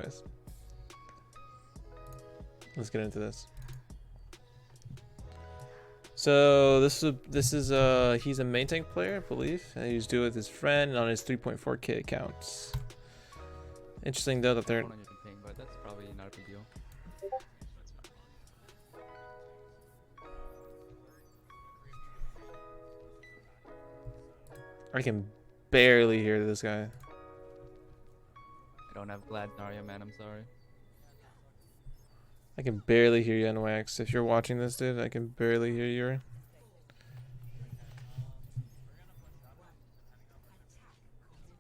Anyways, let's get into this. So this is he's a main tank player, I believe, and he's doing it with his friend on his 3.4k accounts. Interesting though that they're. But that's probably not a big deal. I can barely hear this guy. I don't have Glad Narya, man. I'm sorry. I can barely hear you, NYX. If you're watching this, dude, I can barely hear you.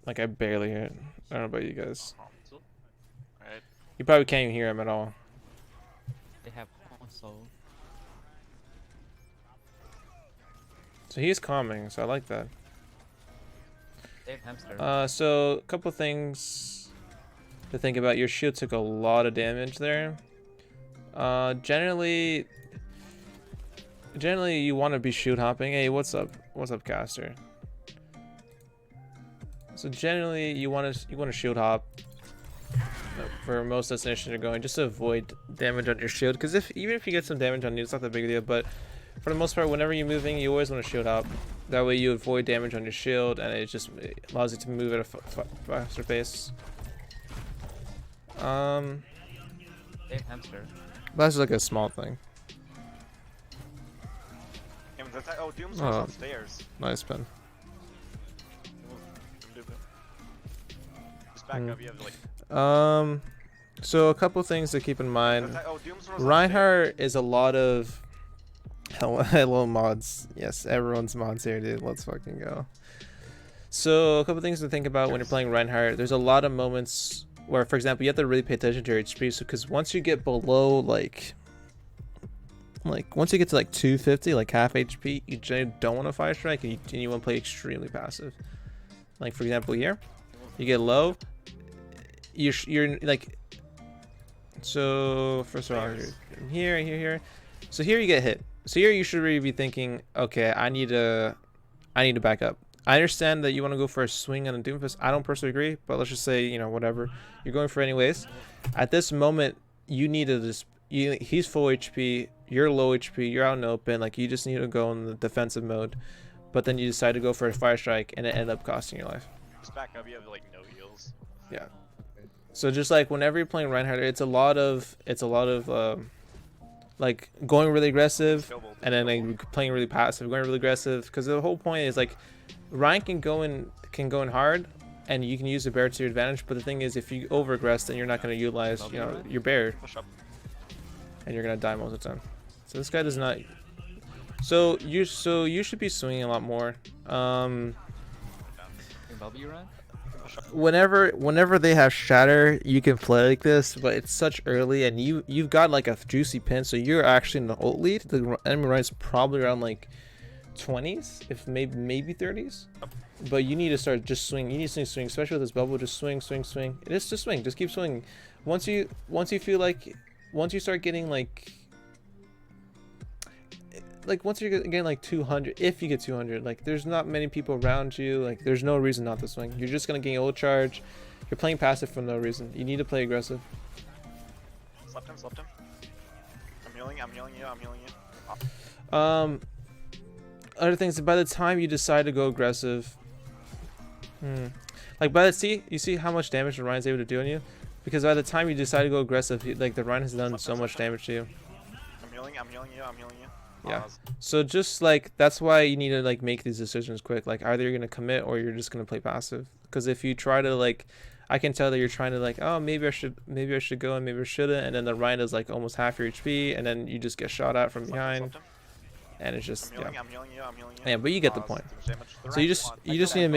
Like, I barely hear it. I don't know about you guys. Alright. You probably can't even hear him at all. They have also. So he's calming, so I like that. They have hamster. So a couple things to think about. Your shield took a lot of damage there. Generally you want to be shield hopping. Hey, what's up? What's up, caster? So generally you want to shield hop for most destinations you're going, just to avoid damage on your shield. Because even if you get some damage on you, it's not that big a deal. But for the most part, whenever you're moving, you always want to shield hop. That way you avoid damage on your shield, and it just allows you to move at a faster pace. They have hamster. That's like a small thing. Oh, Doom's downstairs. Nice pen. Just back up, you have to like. So a couple things to keep in mind. Oh, Doom's Reinhardt is a lot of hello mods. Yes, everyone's mods here, dude. Let's fucking go. So a couple things to think about when you're playing Reinhardt. There's a lot of moments where, for example, you have to really pay attention to your HP. So, because once you get below like once you get to like 250, like half HP, you generally don't want to fire strike, and you want to play extremely passive. Like for example, here, you get low. You're like. So first of all, here. So here you get hit. So here you should really be thinking, okay, I need to back up. I understand that you want to go for a swing on a Doomfist. I don't personally agree, but let's just say, you know, whatever. You're going for it anyways. At this moment, you need to just... he's full HP, you're low HP, you're out in the open. Like, you just need to go in the defensive mode. But then you decide to go for a fire strike, and it ended up costing your life. Just back up, you have like no heals. Yeah. So just like whenever you're playing Reinhardt, it's a lot of like going really aggressive and then like playing really passive, going really aggressive, because the whole point is like Ryan can go in hard and you can use the bear to your advantage, but the thing is if you over aggress, then you're not going to utilize, you know, your bear, and you're going to die most of the time. So this guy does not. So you should be swinging a lot more. Whenever they have shatter, you can play like this, but it's such early, and you've got like a juicy pin, so you're actually in the ult lead. The enemy Ryan's probably around like 20s, if maybe 30s, but you need to start just swing. You need to swing, especially with this bubble. Just swing. It is just swing. Just keep swinging. Once you feel like, once you start getting like once you're getting like 200, if you get 200, like there's not many people around you, like there's no reason not to swing. You're just gonna gain ult charge. You're playing passive for no reason. You need to play aggressive. Slept him. I'm healing you. Other things, by the time you decide to go aggressive, like you see how much damage the Ryan's able to do on you, because by the time you decide to go aggressive, like the Ryan has done so much damage to you. I'm healing you. Yeah. So just like that's why you need to like make these decisions quick. Like either you're gonna commit or you're just gonna play passive. Because if you try to like, I can tell that you're trying to like, oh maybe I should go and maybe I shouldn't, and then the Ryan is like almost half your HP, and then you just get shot at from behind, and it's just I'm healing you. Yeah, but you get the point. So you just need to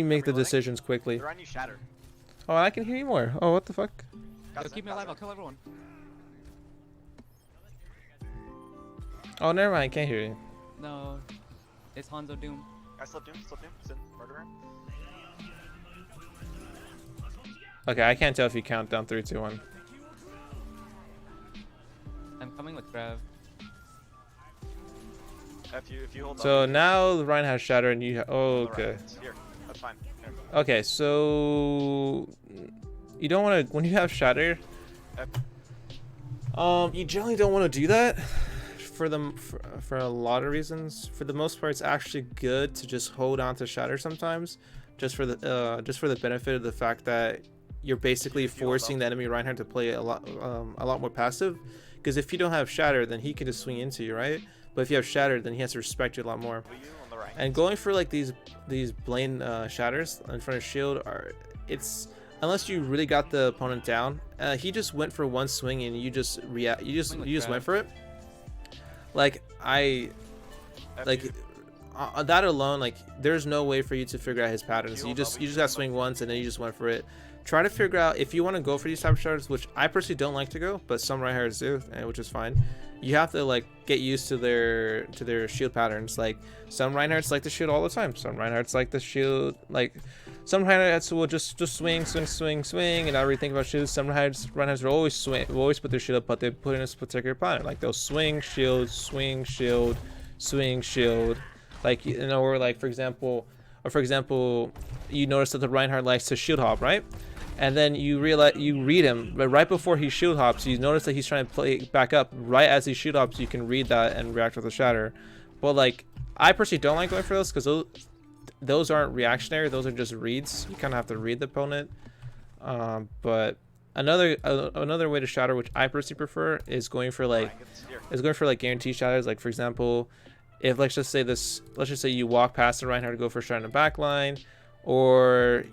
make the decisions quickly. Oh, I can hear you more. Oh, what the fuck? Yo, keep me alive. I'll kill everyone. Oh, never mind. I can't hear you. No, it's Hanzo Doom. I slept Doom. Sin, murderer. Okay, I can't tell if you count down 3, 2, 1. I'm coming with Grav. If you hold So on, now the Ryan has shatter and you. Oh, okay. Here, that's fine. Here. Okay, so you don't want to, when you have shatter, you generally don't want to do that for a lot of reasons. For the most part, it's actually good to just hold on to shatter sometimes, just for the benefit of the fact that you're basically forcing the enemy Reinhardt to play a lot more passive. Because if you don't have shatter, then he can just swing into you, right? But if you have shatter, then he has to respect you a lot more. And going for like these Blaine shatters in front of shield it's unless you really got the opponent down. He just went for one swing and you just went for it. Like that alone, like there's no way for you to figure out his patterns. You just got to swing once and then you just went for it. Try to figure out if you want to go for these type of shatters, which I personally don't like to go, but some Reinhardts do, which is fine. You have to like get used to their shield patterns. Like some Reinhardts like to shield all the time. Some Reinhardts like to shield, like some Reinhardts will just swing, and not really think about shields. Some Reinhardts will always put their shield up, but they put in a particular pattern. Like they'll swing, shield, swing, shield, swing, shield. Like, you know, or like for example, you notice that the Reinhardt likes to shield hop, right? And then you read him, but right before he shield hops, you notice that he's trying to play back up. Right as he shield hops, you can read that and react with a shatter. But like, I personally don't like going for those because those aren't reactionary. Those are just reads. You kind of have to read the opponent. But another way to shatter, which I personally prefer, is going for like guaranteed shatters. Like for example, if let's just say you walk past the Reinhardt to go for a shot in the back line, or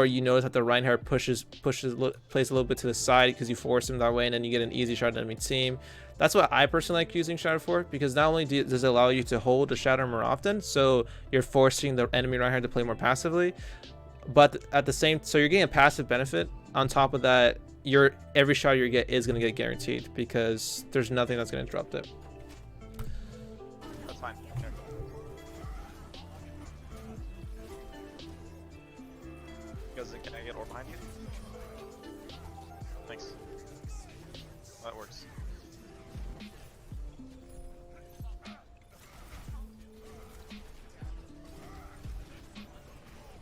you notice that the Reinhardt plays a little bit to the side because you force him that way, and then you get an easy shot at the enemy team. That's what I personally like using shatter for, because not only does it allow you to hold the shatter more often, so you're forcing the enemy Reinhardt to play more passively, but at the same, so you're getting a passive benefit. On top of that, every shot you get is going to get guaranteed because there's nothing that's going to interrupt it. That's fine. Can I get ore behind you? Thanks. That works.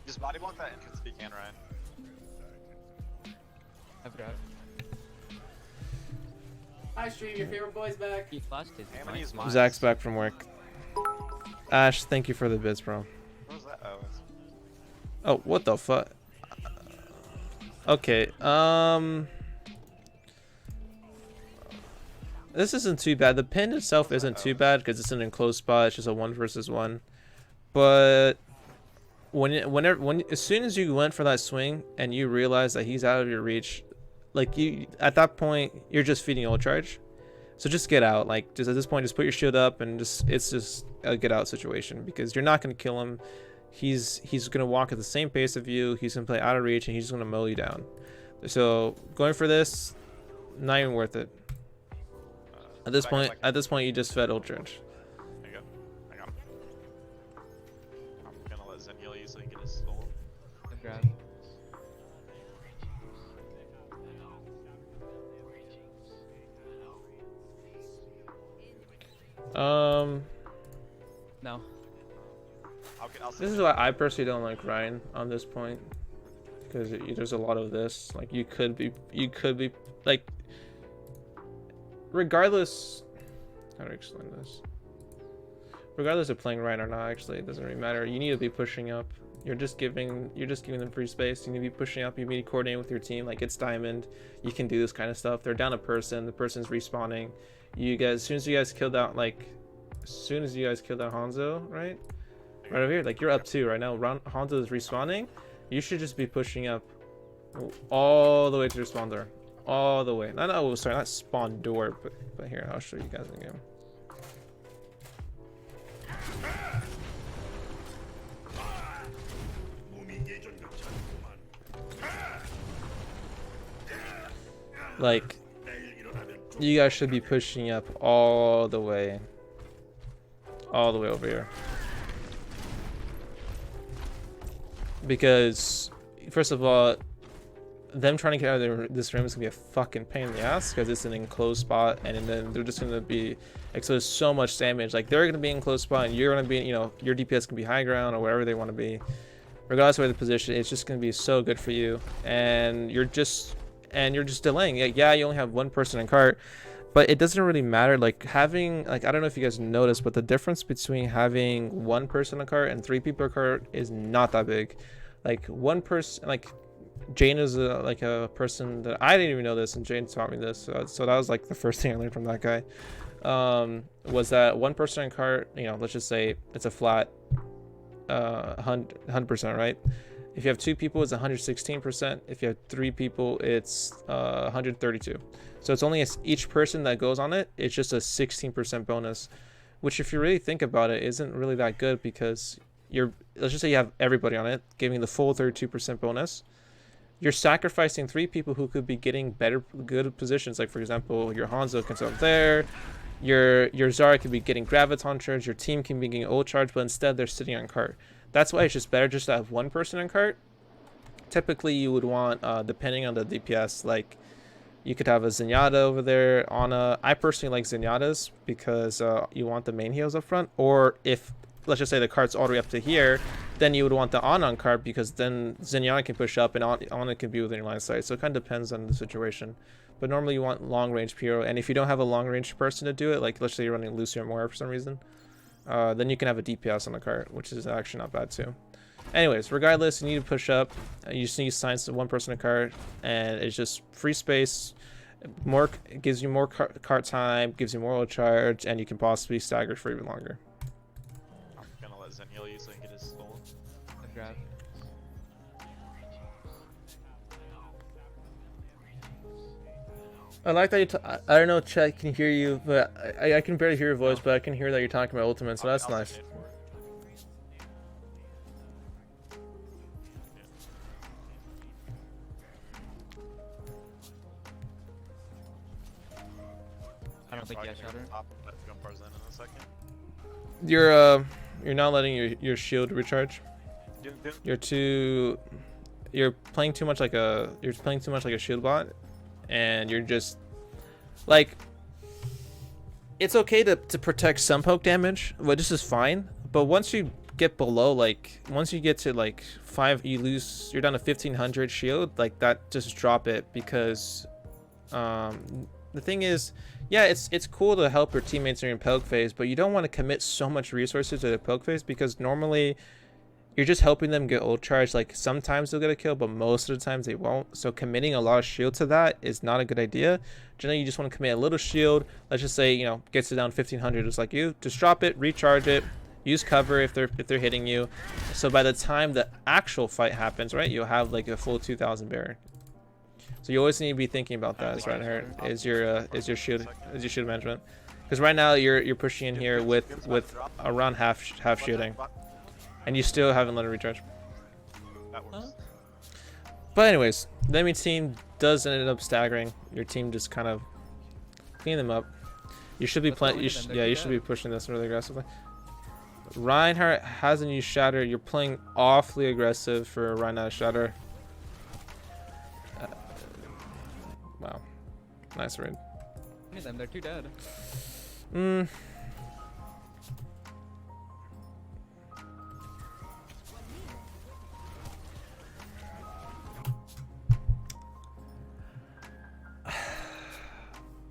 Just body block that entrance if you can, Ryan. I've got it. Hi, Stream, your favorite boy's back. He flashed his. I'm gonna use mine. Zach's back from work. Ash, thank you for the bits, bro. What was that? Oh, Oh, what the fuck? Okay, this isn't too bad. The pin itself isn't too bad because it's an enclosed spot. It's just a 1 versus 1. But as soon as you went for that swing and you realize that he's out of your reach, like at that point you're just feeding ult charge. So just get out. Like just at this point, just put your shield up and it's just a get out situation because you're not gonna kill him. He's gonna walk at the same pace of you. He's gonna play out of reach and he's just gonna mow you down. So going for this, not even worth it. At this point, you just fed ult charge. there you go. I got him. I'm gonna let Zen heal you so you can just soul. I've got it. No. This is why I personally don't like Ryan on this point, because there's a lot of this. Like you could be like, regardless, how to explain this? Regardless of playing Ryan or not, actually, it doesn't really matter. You need to be pushing up. You're just giving them free space. You need to be pushing up. You need to coordinate with your team. Like it's Diamond, you can do this kind of stuff. They're down a person. The person's respawning. You guys, as soon as you guys killed out Hanzo, right? Right over here, like you're up 2 right now. Hanzo is respawning. You should just be pushing up all the way to the spawn door, all the way. Sorry, not spawn door, but here I'll show you guys in game. Like you guys should be pushing up all the way over here. Because first of all, them trying to get out of this room is gonna be a fucking pain in the ass because it's an enclosed spot, and then they're just gonna be exposed so much damage. Like they're gonna be in close spot, and you're gonna be, your DPS can be high ground or wherever they want to be. regardless of where the position, it's just going to be so good for you. And you're just delaying. Yeah, you only have one person in cart, but it doesn't really matter. Like having, like, I don't know if you guys noticed, but the difference between having one person in cart and 3 people in cart is not that big. Like one person, like Jane is like a person that I didn't even know this, and Jane taught me this. So that was like the first thing I learned from that guy. Was that one person in cart, you know, let's just say it's a flat 100%, right? If you have 2 people, it's 116%. If you have 3 people, it's 132. So it's only each person that goes on it, it's just a 16% bonus, which if you really think about it, isn't really that good, because let's just say you have everybody on it, giving the full 32% bonus. You're sacrificing 3 people who could be getting good positions. Like for example, your Hanzo can sit up there, your Zara could be getting graviton charge, your team can be getting ult charge, but instead they're sitting on cart. That's why it's just better just to have one person in cart. Typically you would want, depending on the DPS, like you could have a Zenyatta over there, Ana. I personally like Zenyatta's because you want the main heals up front. Or if, let's just say the cart's all the way up to here, then you would want the Ana on cart, because then Zenyatta can push up and Ana can be within your line of sight. So it kind of depends on the situation. But normally you want long range Pyro, and if you don't have a long range person to do it, like let's say you're running Lucio or Moira for some reason, then you can have a DPS on the cart, which is actually not bad too. Anyways, regardless, you need to push up. You just need to sign one person in cart, and it's just free space. It gives you more cart time, gives you more ult charge, and you can possibly stagger for even longer. I'm gonna let Zen heal you so he can get his soul. Good grab. I like that I don't know, Chet can hear you, but I can barely hear your voice, but I can hear that you're talking about ultimate, so that's I'll nice. send it for it. I don't think he Probably has gonna go shatter. top, but go Barzan in a second. You're not letting your shield recharge. You're playing too much like a shield bot, and you're just like, it's okay to protect some poke damage, but this is fine. But once you get below, like once you get to like 5, you're down to 1500 shield, like that, just drop it, because the thing is, yeah, it's cool to help your teammates during poke phase, but you don't want to commit so much resources to the poke phase, because normally you're just helping them get ult charge. Like sometimes they'll get a kill, but most of the times they won't. So committing a lot of shield to that is not a good idea. Generally, you just want to commit a little shield. Let's just say, you know, gets it down 1500, just like you. Just drop it, recharge it, use cover if they're hitting you. So by the time the actual fight happens, right, you'll have like a full 2000 Baron. So you always need to be thinking about that, Reinhardt, is your shield management. Because right now you're pushing in here with around half shielding, and you still haven't let it recharge. That works. But anyways, the enemy team does end up staggering. Your team just kind of clean them up. You should be playing. You should be pushing this really aggressively. Reinhardt hasn't used Shatter. You're playing awfully aggressive for Reinhardt Shatter. Wow, nice raid. Any of them, they're 2 dead.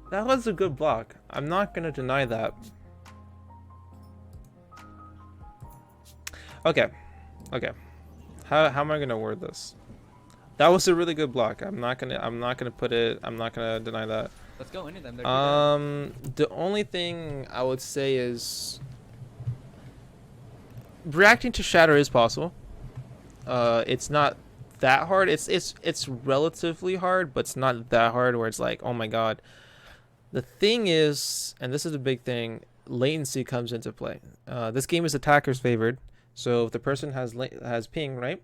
That was a good block. I'm not gonna deny that. Okay. How am I gonna word this? That was a really good block. I'm not gonna deny that. Let's go, any of them, they're 2 dead. The only thing I would say is reacting to Shatter is possible. It's not that hard. It's relatively hard, but it's not that hard where it's like, oh my god. The thing is, and this is a big thing, latency comes into play. This game is attackers favored, so if the person has ping, right?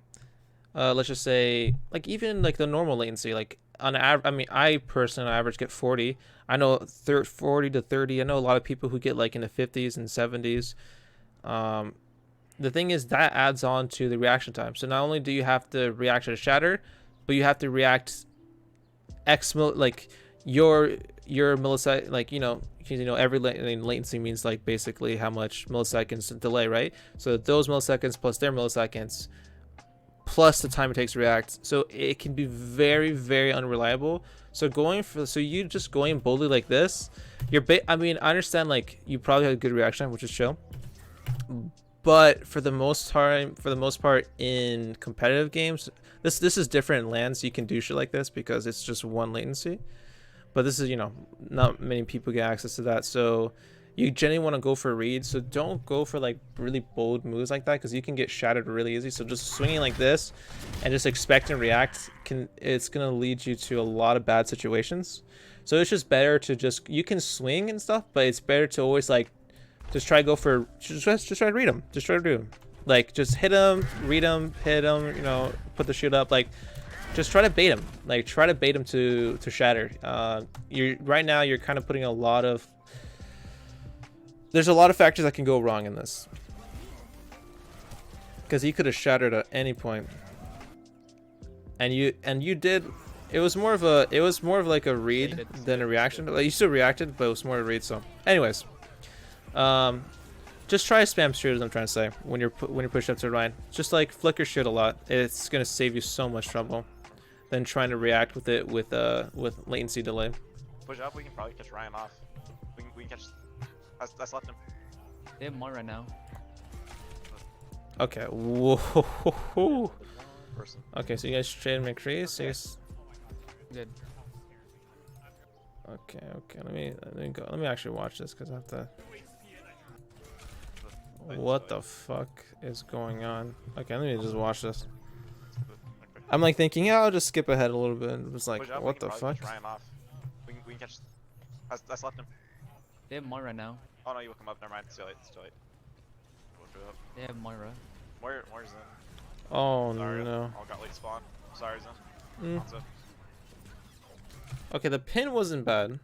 Let's just say, like even like the normal latency, like on average, I mean, I personally on average get 40. I know 40 to 30. I know a lot of people who get like in the 50s and 70s. The thing is that adds on to the reaction time. So not only do you have to react to Shatter, but you have to react like your millisecond, like every latency means like basically how much milliseconds delay, right? So those milliseconds plus their milliseconds plus the time it takes to react. So it can be very, very unreliable. So you just going boldly like this, I mean, I understand like you probably had a good reaction, which is chill. But for the most part in competitive games, this is different in LAN, so you can do shit like this because it's just one latency. But this is, you know, not many people get access to that, so you generally want to go for a read. So don't go for like really bold moves like that because you can get shattered really easy. So just swinging like this and just expect and react it's gonna lead you to a lot of bad situations. So it's just better to you can swing and stuff, but it's better to always like just try to try to read them. Just try to do them. Like just hit them, read them, hit them. You know, put the shield up. Like just try to bait them. Like try to bait them to shatter. Right now you're kind of putting a lot of. There's a lot of factors that can go wrong in this. Because he could have shattered at any point. And you did. It was more of like a read than a reaction. Like you still reacted, but it was more a read. So, anyways, just try to spam shield. I'm trying to say when you're pushing up to Ryan, just like flicker shield a lot. It's gonna save you so much trouble than trying to react with it with latency delay. Push up, we can probably catch Ryan off. We can catch. That's left him. They have more right now. Okay. Whoa. Person. Okay, so you guys trade McCree. So Good. Okay. Let me go. Let me actually watch this because I have to. What the fuck is going on? Okay, let me just watch this. I'm like thinking, yeah, I'll just skip ahead a little bit. It was like, what the fuck? Ryan off. We can catch. That's left him. They have more right now. Oh no, you will come up. Never mind. It's too late. It's too late. They have Moira. Where's Zen? Oh Sorry, no. all got late spawn. Sorry, Zen. Okay, the pin wasn't bad.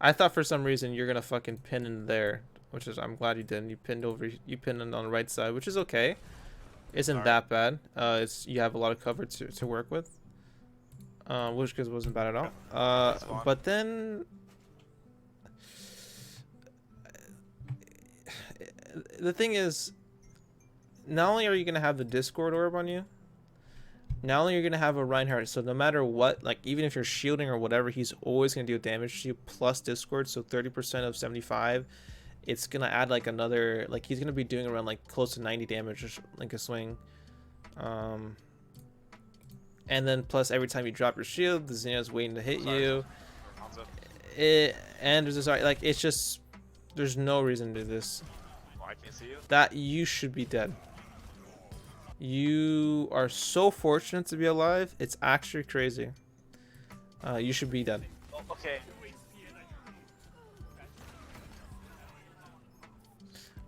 I thought for some reason you're gonna fucking pin in there, which is I'm glad you didn't. You pinned on the right side, which is okay. Isn't that bad. You have a lot of cover to work with. Which wasn't bad at all. But then the thing is, not only are you gonna have the Discord orb on you, not only are you gonna have a Reinhardt, so no matter what, like even if you're shielding or whatever, he's always gonna deal damage to you plus Discord. So 30% of 75, it's gonna add like another, like he's gonna be doing around like close to 90 damage, or like a swing. And then plus every time you drop your shield, the Xena's waiting to hit you. And there's this, like it's just, there's no reason to do this. I can't see you. That you should be dead. You are so fortunate to be alive. It's actually crazy. You should be dead. Oh, okay.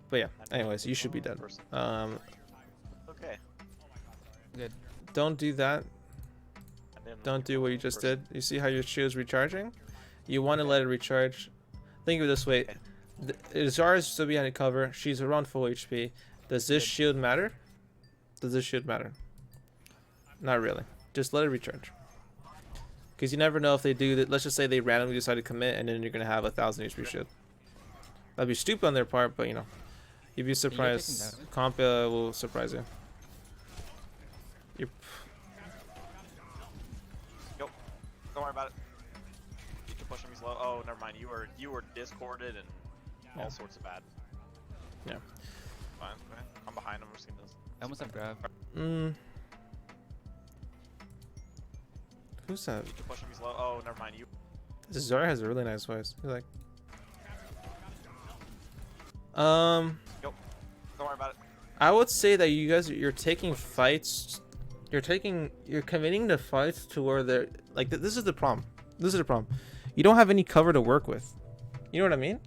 But yeah, anyways, you should be dead. Okay. Good. Don't do that. Don't do what you just did. You see how your shield's recharging? You want to let it recharge. Think of it this way. Zara's still behind cover. She's around full HP. Does this shield matter? Does this shield matter? Not really. Just let it recharge. Because you never know if they do that. Let's just say they randomly decide to commit, and then you're gonna have 1,000 HP shield. That'd be stupid on their part, but you know, you'd be surprised. Comp will surprise you. Yo, don't worry about it. You can push him. He's low. Oh, never mind. You were discorded and all sorts of bad. Yeah. Fine. I'm behind him. I'm just gonna. I almost have grab. Who's that? You can push him. He's low. Oh, never mind. Zara has a really nice voice. He's like. Yo, don't worry about it. I would say that you guys, you're taking fights. You're committing to fights to where they're like. This is the problem. This is the problem. You don't have any cover to work with. You know what I mean?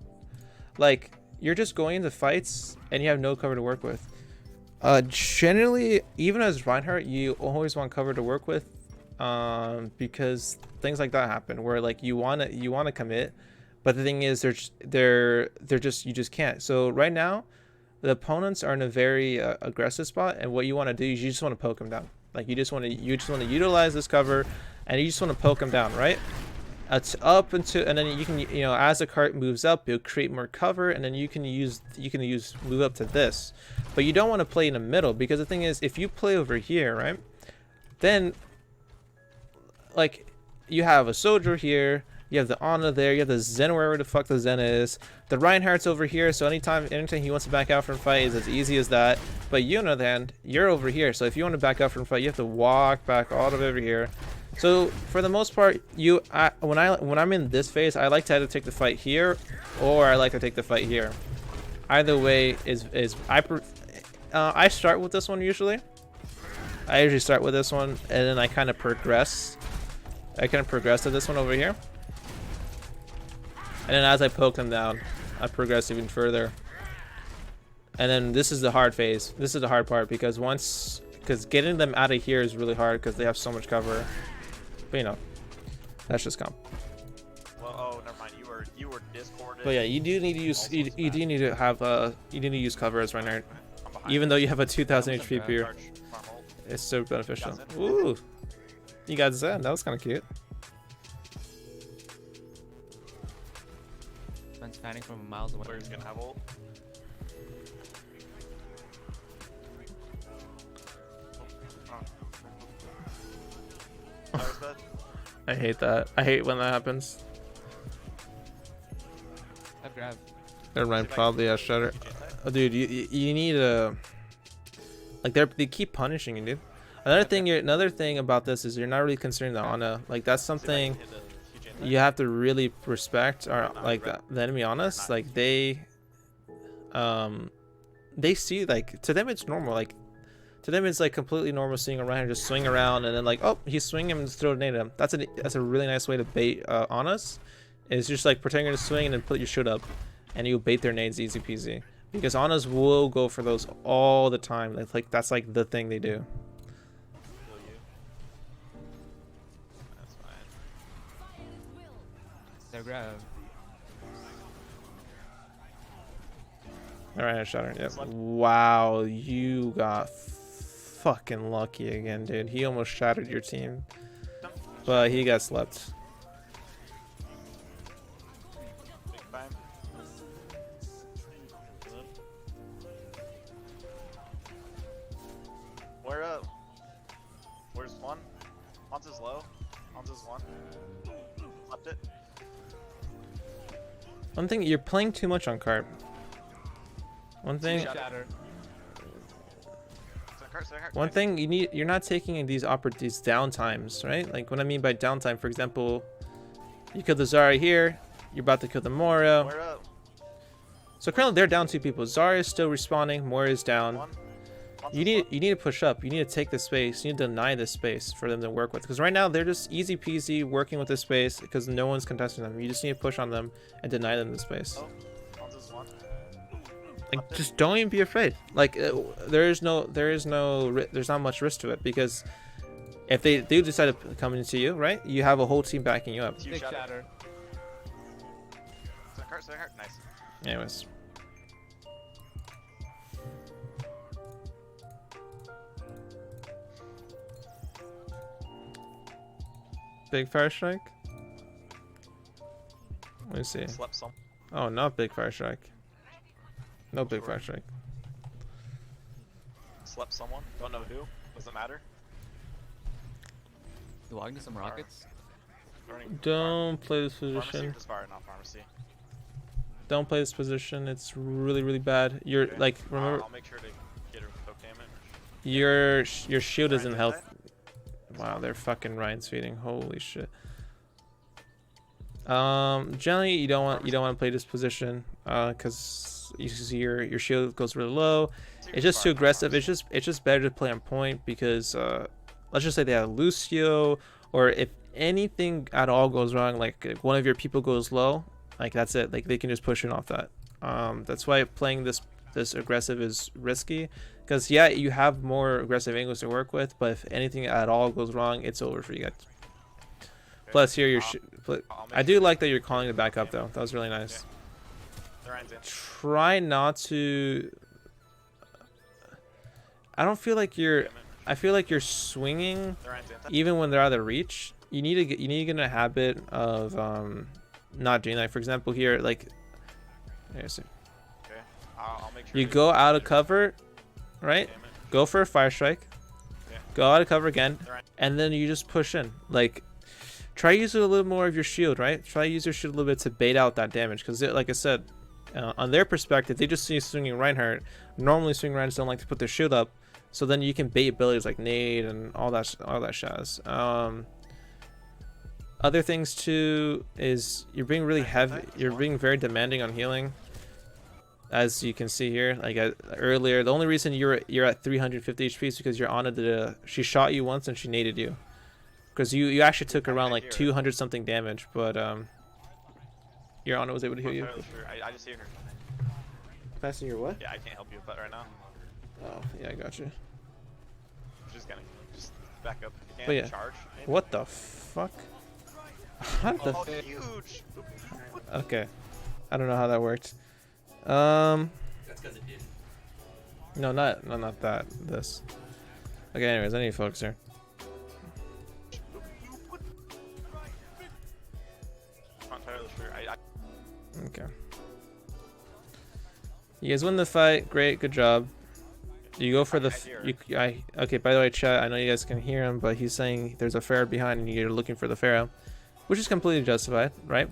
Like you're just going into fights and you have no cover to work with. Generally, even as Reinhardt, you always want cover to work with, because things like that happen where like you wanna commit, but the thing is you just can't. So right now, the opponents are in a very aggressive spot, and what you want to do is you just want to poke them down. Like you just want to utilize this cover, and you just want to poke them down, right? It's up into, and then you can, you know, as the cart moves up, you'll create more cover, and then you can move up to this. But you don't want to play in the middle, because the thing is, if you play over here, right, then like you have a soldier here, you have the Ana there, you have the Zen wherever the fuck the Zen is, the Reinhardt's over here, so anytime he wants to back out from a fight is as easy as that. But you, on the other hand, you're over here, so if you want to back out from a fight, you have to walk back all the way over here. So for the most part, when I'm in this phase, I like to either take the fight here, or I like to take the fight here. Either way I start with this one usually. I usually start with this one, and then I kind of progress. I kind of progress to this one over here. And then as I poke them down, progress even further. And then this is the hard phase. This is the hard part because getting them out of here is really hard because they have so much cover. But you know, that's just comp. Well, oh, never mind. You were discorded. But yeah, you do need to use you do need to have you need to use cover as Reinhardt. Even though you have a 2000 HP peer, it's so beneficial. Ooh, you got Zen. That was kind of cute. Man's fanning from miles away. Player's gonna have ult. I hate that. I hate when that happens. I've grabbed. Never mind, probably a shutter. Oh, dude, you need a like they keep punishing you, dude. Another thing about this is you're not really considering the Ana. Like that's something you have to really respect. Or like the enemy Anas, like they see, like, to them it's normal. Like to them it's like completely normal seeing a Reinhardt just swing around and then like, oh, he's swinging and just throw a nade at him. That's a really nice way to bait Anas. It's just like pretending to swing and then put your shield up, and you bait their nades easy peasy. Because Anas will go for those all the time. Like that's like the thing they do. That's fine. They're grab. All right, I shot her. Yep. Wow, you got fucking lucky again, dude. He almost shattered your team, but he got slept. Big time. Where's one? Hans is low. Hans is one. Left it. One thing, you're playing too much on cart. One thing, you're not taking these downtimes, right? Like what I mean by downtime, for example, you kill the Zarya here, you're about to kill the Moira. So currently they're down 2 people. Zarya is still respawning, Moira is down. You need to push up. You need to take the space. You need to deny this space for them to work with. Because right now they're just easy peasy working with this space because no one's contesting them. You just need to push on them and deny them the space. Like, just don't even be afraid. Like there's not much risk to it, because if they do decide to come into you, right, you have a whole team backing you up. Big shatter. Nice. Anyways. Big fire strike? Let me see. Oh, not big fire strike. No big fire strike. Slept someone. Don't know who. Doesn't matter. Do I get some rockets? Don't play this position. Don't play this position. It's really, really bad. You're like, remember. I'll make sure to get her poke damage. Your shield isn't health. Wow, they're fucking Ryan's feeding. Holy shit. Generally you don't want to play this position, because you see your shield goes really low. It's just too aggressive. It's just better to play on point, because let's just say they have Lucio, or if anything at all goes wrong, like one of your people goes low, like that's it. Like they can just push it off that. That's why playing this aggressive is risky, because yeah, you have more aggressive angles to work with, but if anything at all goes wrong, it's over for you guys. Okay. Plus here I do like that you're calling it back up though. That was really nice. Try not to. I don't feel like you're. I feel like you're swinging even when they're out of reach. You need to get in a habit of not doing that. For example, here, like, I'll make sure you go out of cover right? Damn it. Go for a fire strike. Yeah. Go out of cover again, They're right. and then you just push in. Like, try using a little more of your shield, right? Try to use your shield a little bit to bait out that damage, because like I said, on their perspective, they just see you swinging Reinhardt. Normally, swinging Reinhardt don't like to put their shield up, so then you can bait abilities like nade and all that shaz. Other things too is you're being really heavy. You're being very demanding on healing, as you can see here. Like earlier, the only reason you're at 350 HP is because your Ana did she shot you once and she naded you, because you actually took around like 200 something damage, but your Ana was able to heal you. I just hear her. Passing your what? Yeah, I can't help you with that right now. Oh yeah, I got you. Just gonna back up. If you But can yeah. charge. Maybe? What the fuck? How the Oh, huge. Okay, I don't know how that worked. That's because it did. No, not that. This. Okay, anyways, I need to focus here. Not entirely sure. Okay. You guys win the fight. Great, good job. You go for the. Okay. By the way, chat. I know you guys can hear him, but he's saying there's a Pharaoh behind, and you're looking for the Pharaoh, which is completely justified, right?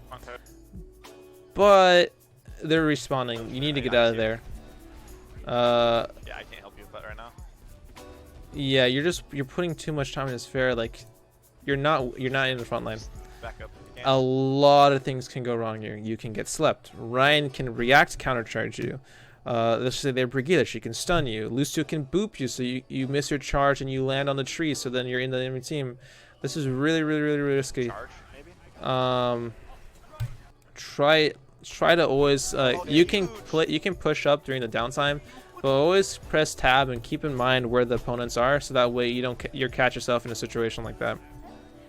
But they're respawning. You need to get out of there. Yeah, I can't help you with that right now. Yeah, you're putting too much time in this Pharaoh. Like, you're not in the front line. Just back up. If you A can. lot of things can go wrong here. You can get slept. Ryan can react, countercharge you. Let's say they're Brigida, she can stun you. Lucio can boop you, so you miss your charge and you land on the tree, so then you're in the enemy team. This is really risky. Charge, maybe? Try to always you can push up during the downtime, but always press tab and keep in mind where the opponents are, so that way you don't catch yourself in a situation like that.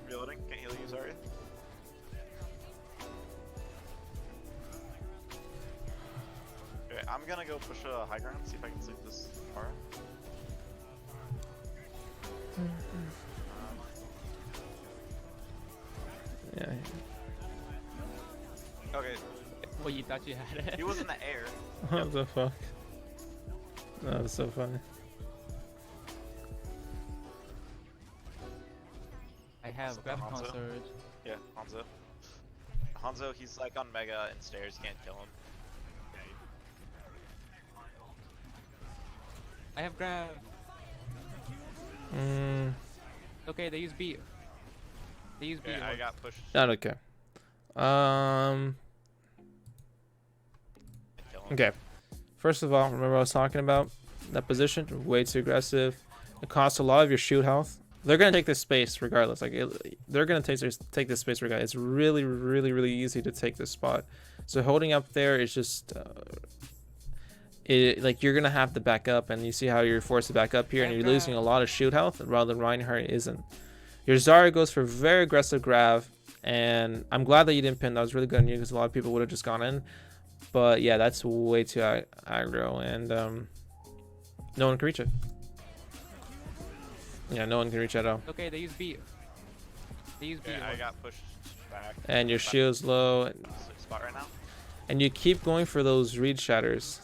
Reloading. Can't heal you, sorry. Okay, I'm gonna go push a high ground, see if I can sleep this far. Yeah. Okay, Well, you thought you had it. he was in the air. What the fuck? No, that's so funny. I have grab Hanzo. concert. Yeah, Hanzo. Hanzo, he's like on Mega and stairs, can't kill him. I have grab. Okay, they use B. They use B. Yeah, I got pushed. Not okay. Can't kill him. Okay. First of all, remember what I was talking about? That position, way too aggressive. It costs a lot of your shoot health. They're gonna take this space regardless. Like they're gonna take this space regardless. It's really easy to take this spot. So holding up there is just like you're gonna have to back up, and you see how you're forced to back up here, and you're losing a lot of shoot health, rather than Reinhardt isn't. Your Zarya goes for very aggressive grab, and I'm glad that you didn't pin. That was really good on you, because a lot of people would have just gone in. But yeah, that's way too aggro, and no one can reach it. Yeah, no one can reach it at all. Okay, they use B. They use B. Yeah, I got pushed back. And your shield's low, Sweet spot right now. and you keep going for those reed shatters.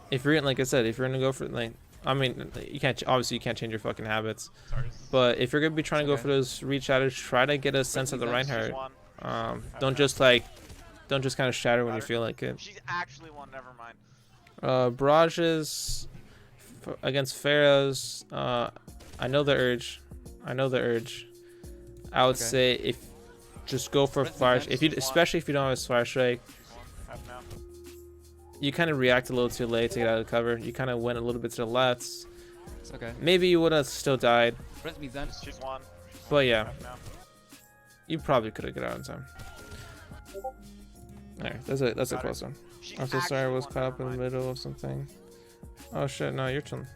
If you're like I said, if you're gonna go for like, I mean, you can't obviously you can't change your fucking habits, Sorry. but if you're gonna be trying to go for those reed shatters, try to get a sense of the Reinhardt. Don't just kind of shatter when you feel like it. She's actually one, never mind. Barrages against Pharaohs. I know the urge. I would say if just go for fire. Especially if you don't have a fire strike, Half now. you kind of react a little too late to get out of cover. You kind of went a little bit to the left. It's okay. Maybe you would have still died, Press me, Zen. She's one. but yeah, Half now. you probably could have got out in time. Alright, that's a close one. She's I'm so sorry I actually was one, caught up in never the mind. middle of something. Oh shit, no, you're chilling.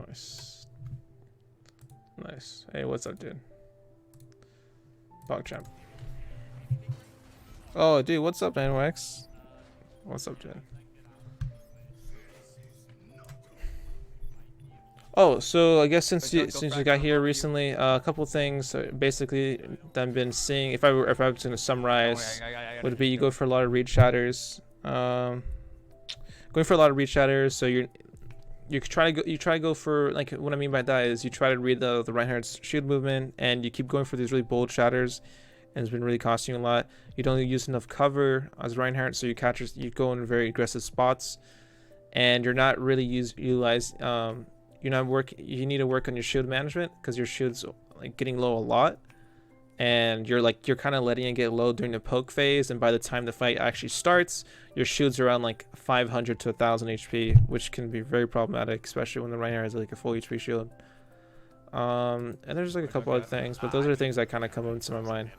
Nice. Nice. Hey, what's up, dude? Champ. Oh, dude, what's up, NYX? What's up, dude? Oh, so I guess since you got here recently, a couple things basically that I've been seeing. If I was going to summarize, would be you go for a lot of read shatters. Going for a lot of read shatters. So you try to go for, like, what I mean by that is you try to read the Reinhardt's shield movement, and you keep going for these really bold shatters, and it's been really costing you a lot. You don't use enough cover as Reinhardt, so you go in very aggressive spots, and you're not really you need to work on your shield management, because your shield's like getting low a lot, and you're kind of letting it get low during the poke phase, and by the time the fight actually starts, your shield's around like 500 to 1000 HP, which can be very problematic, especially when the Reinhardt has like a full HP shield. And there's like a couple other things, but those are things that kind of come into my mind.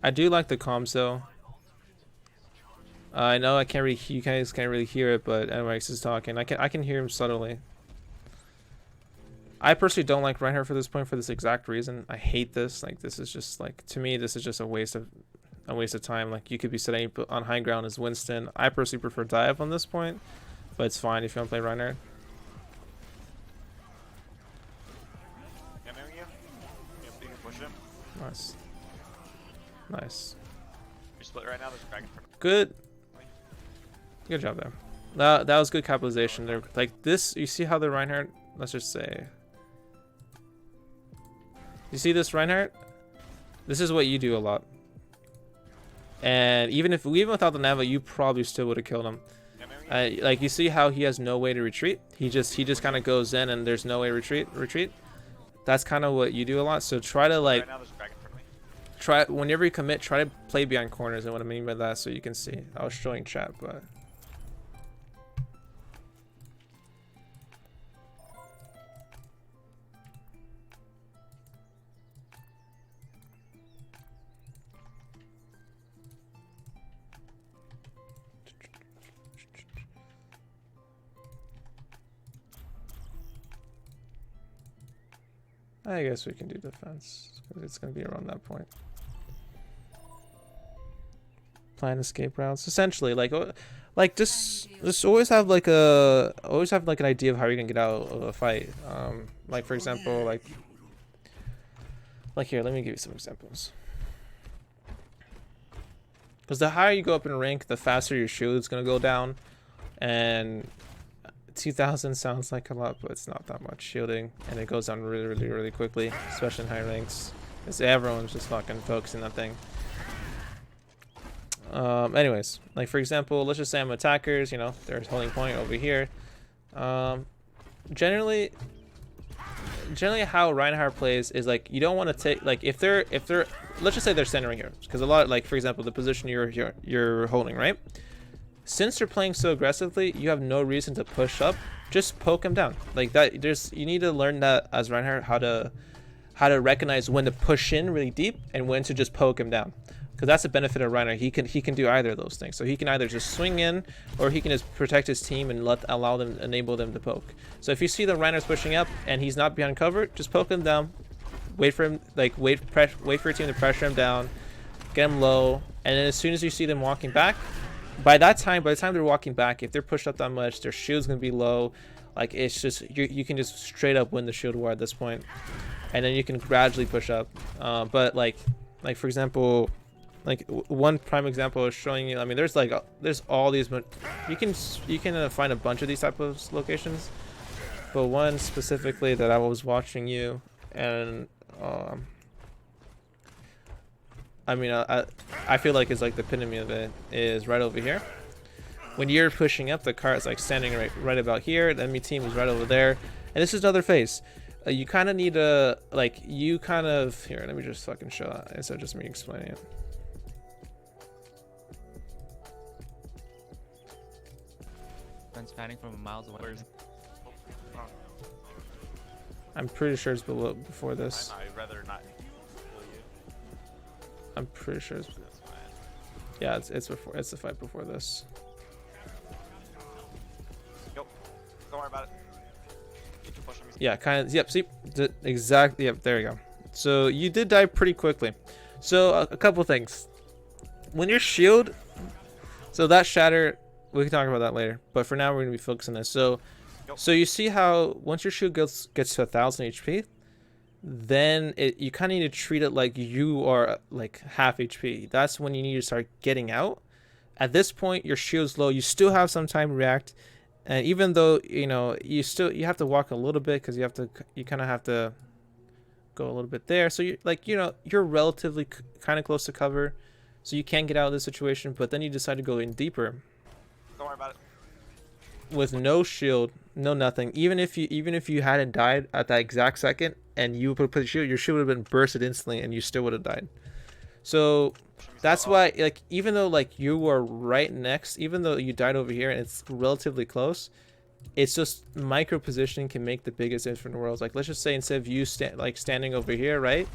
I do like the comms though. I know you guys can't really hear it, but NYX is talking. I can hear him subtly. I personally don't like Reinhardt for this point for this exact reason. I hate this. Like, this is just like, to me, this is just a waste of time. Like, you could be sitting on high ground as Winston. I personally prefer dive on this point, but it's fine if you don't play Reinhardt. Nice. Nice. You're split right now. There's a dragon for Good. Good job there. That was good capitalization there. Like this, you see how the Reinhardt, let's just say, you see this Reinhardt? This is what you do a lot. And even without the Nava, you probably still would have killed him. Like, you see how he has no way to retreat? He just kind of goes in and there's no way to retreat. That's kind of what you do a lot. So try to, like, whenever you commit, try to play behind corners. And what I mean by that, so you can see. I was showing chat, but I guess we can do defense, because it's going to be around that point. Plan escape routes. Essentially, like just always have like an idea of how you're going to get out of a fight. Like, for example, like here, let me give you some examples. Because the higher you go up in rank, the faster your shield is going to go down. And 2000 sounds like a lot, but it's not that much shielding, and it goes down really quickly, especially in high ranks, because everyone's just fucking focusing on that thing. Anyways, like, for example, let's just say I'm attackers, you know, there's holding point over here. Generally how Reinhardt plays is, like, you don't want to take, like, if they're let's just say they're centering here, because a lot, like, for example, the position you're holding, right? Since you're playing so aggressively, you have no reason to push up. Just poke him down. Like that, you need to learn that as Reinhardt, how to recognize when to push in really deep and when to just poke him down. Because that's the benefit of Reinhardt. He can do either of those things. So he can either just swing in, or he can just protect his team and enable them to poke. So if you see the Reinhardt's pushing up and he's not behind cover, just poke him down. Wait for him, like wait for your team to pressure him down, get him low, and then as soon as you see them walking back, by the time they're walking back, if they're pushed up that much, their shield's gonna be low. Like, it's just you can just straight up win the shield war at this point, and then you can gradually push up. But like for example, like one prime example is showing you. I mean, there's all these, but you can find a bunch of these type of locations. But one specifically that I was watching you, and I mean, I feel like it's like the epitome of it is right over here. When you're pushing up, the car is like standing right about here. The enemy team is right over there, and this is another phase. You kind of need to here. Let me just fucking show that instead of just me explaining it. Friends fanning from miles away. I'm pretty sure it's before this. I'd rather not kill you. I'm pretty sure it's. Yeah, it's before. It's the fight before this. Yeah, kind of. Yep. See, exactly. Yep. There you go. So you did die pretty quickly. So a couple things. When your shield, so that shatter, we can talk about that later. But for now, we're gonna be focusing on this. So you see how once your shield gets to 1,000 HP, then you kind of need to treat it like you are like half HP. That's when you need to start getting out. At this point, your shield's low. You still have some time to react, and even though you have to walk a little bit because you kind of have to go a little bit there. So you're relatively kind of close to cover, so you can get out of this situation. But then you decide to go in deeper. Don't worry about it. With no shield, no nothing. Even if you hadn't died at that exact second, and you put the shield, your shield would have been bursted instantly, and you still would have died. So that's why, like, even though like you were right next, even though you died over here and it's relatively close, it's just micro positioning can make the biggest difference in the world. Like, let's just say instead of you standing over here, right?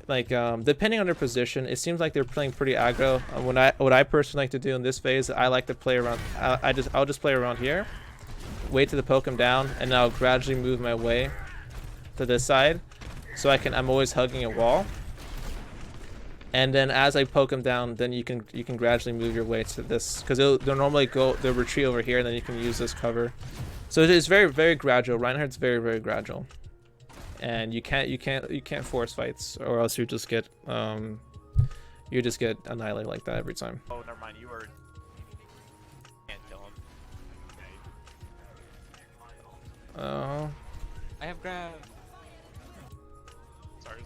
Like, depending on their position, it seems like they're playing pretty aggro. What I personally like to do in this phase, I like to play around. I'll just play around here, wait till the poke him down, and then I'll gradually move my way to this side, so I'm always hugging a wall. And then as I poke him down, then you can gradually move your way to this, because they'll normally they'll retreat over here, and then you can use this cover. So it's very, very gradual. Reinhardt's very, very gradual. And you can't force fights, or else you just get annihilated like that every time. Oh, never mind. You can't kill him. Oh. I have grab. Sorry.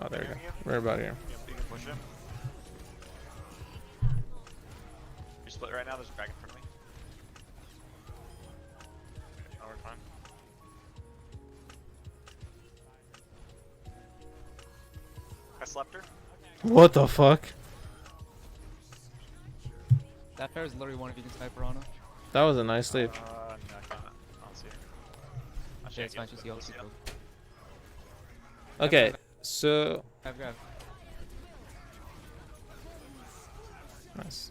Oh, there we go. Right about here. Yep, you can push him. You're split right now. There's a dragon in front of me. Oh, we're fine. I slept her. What the fuck? That fair is literally one if you can sniper on him. That was a nice sleep. No, I can't. I don't see her. I Yeah, it's fine. She's yellow. Okay, so I have grab. nice.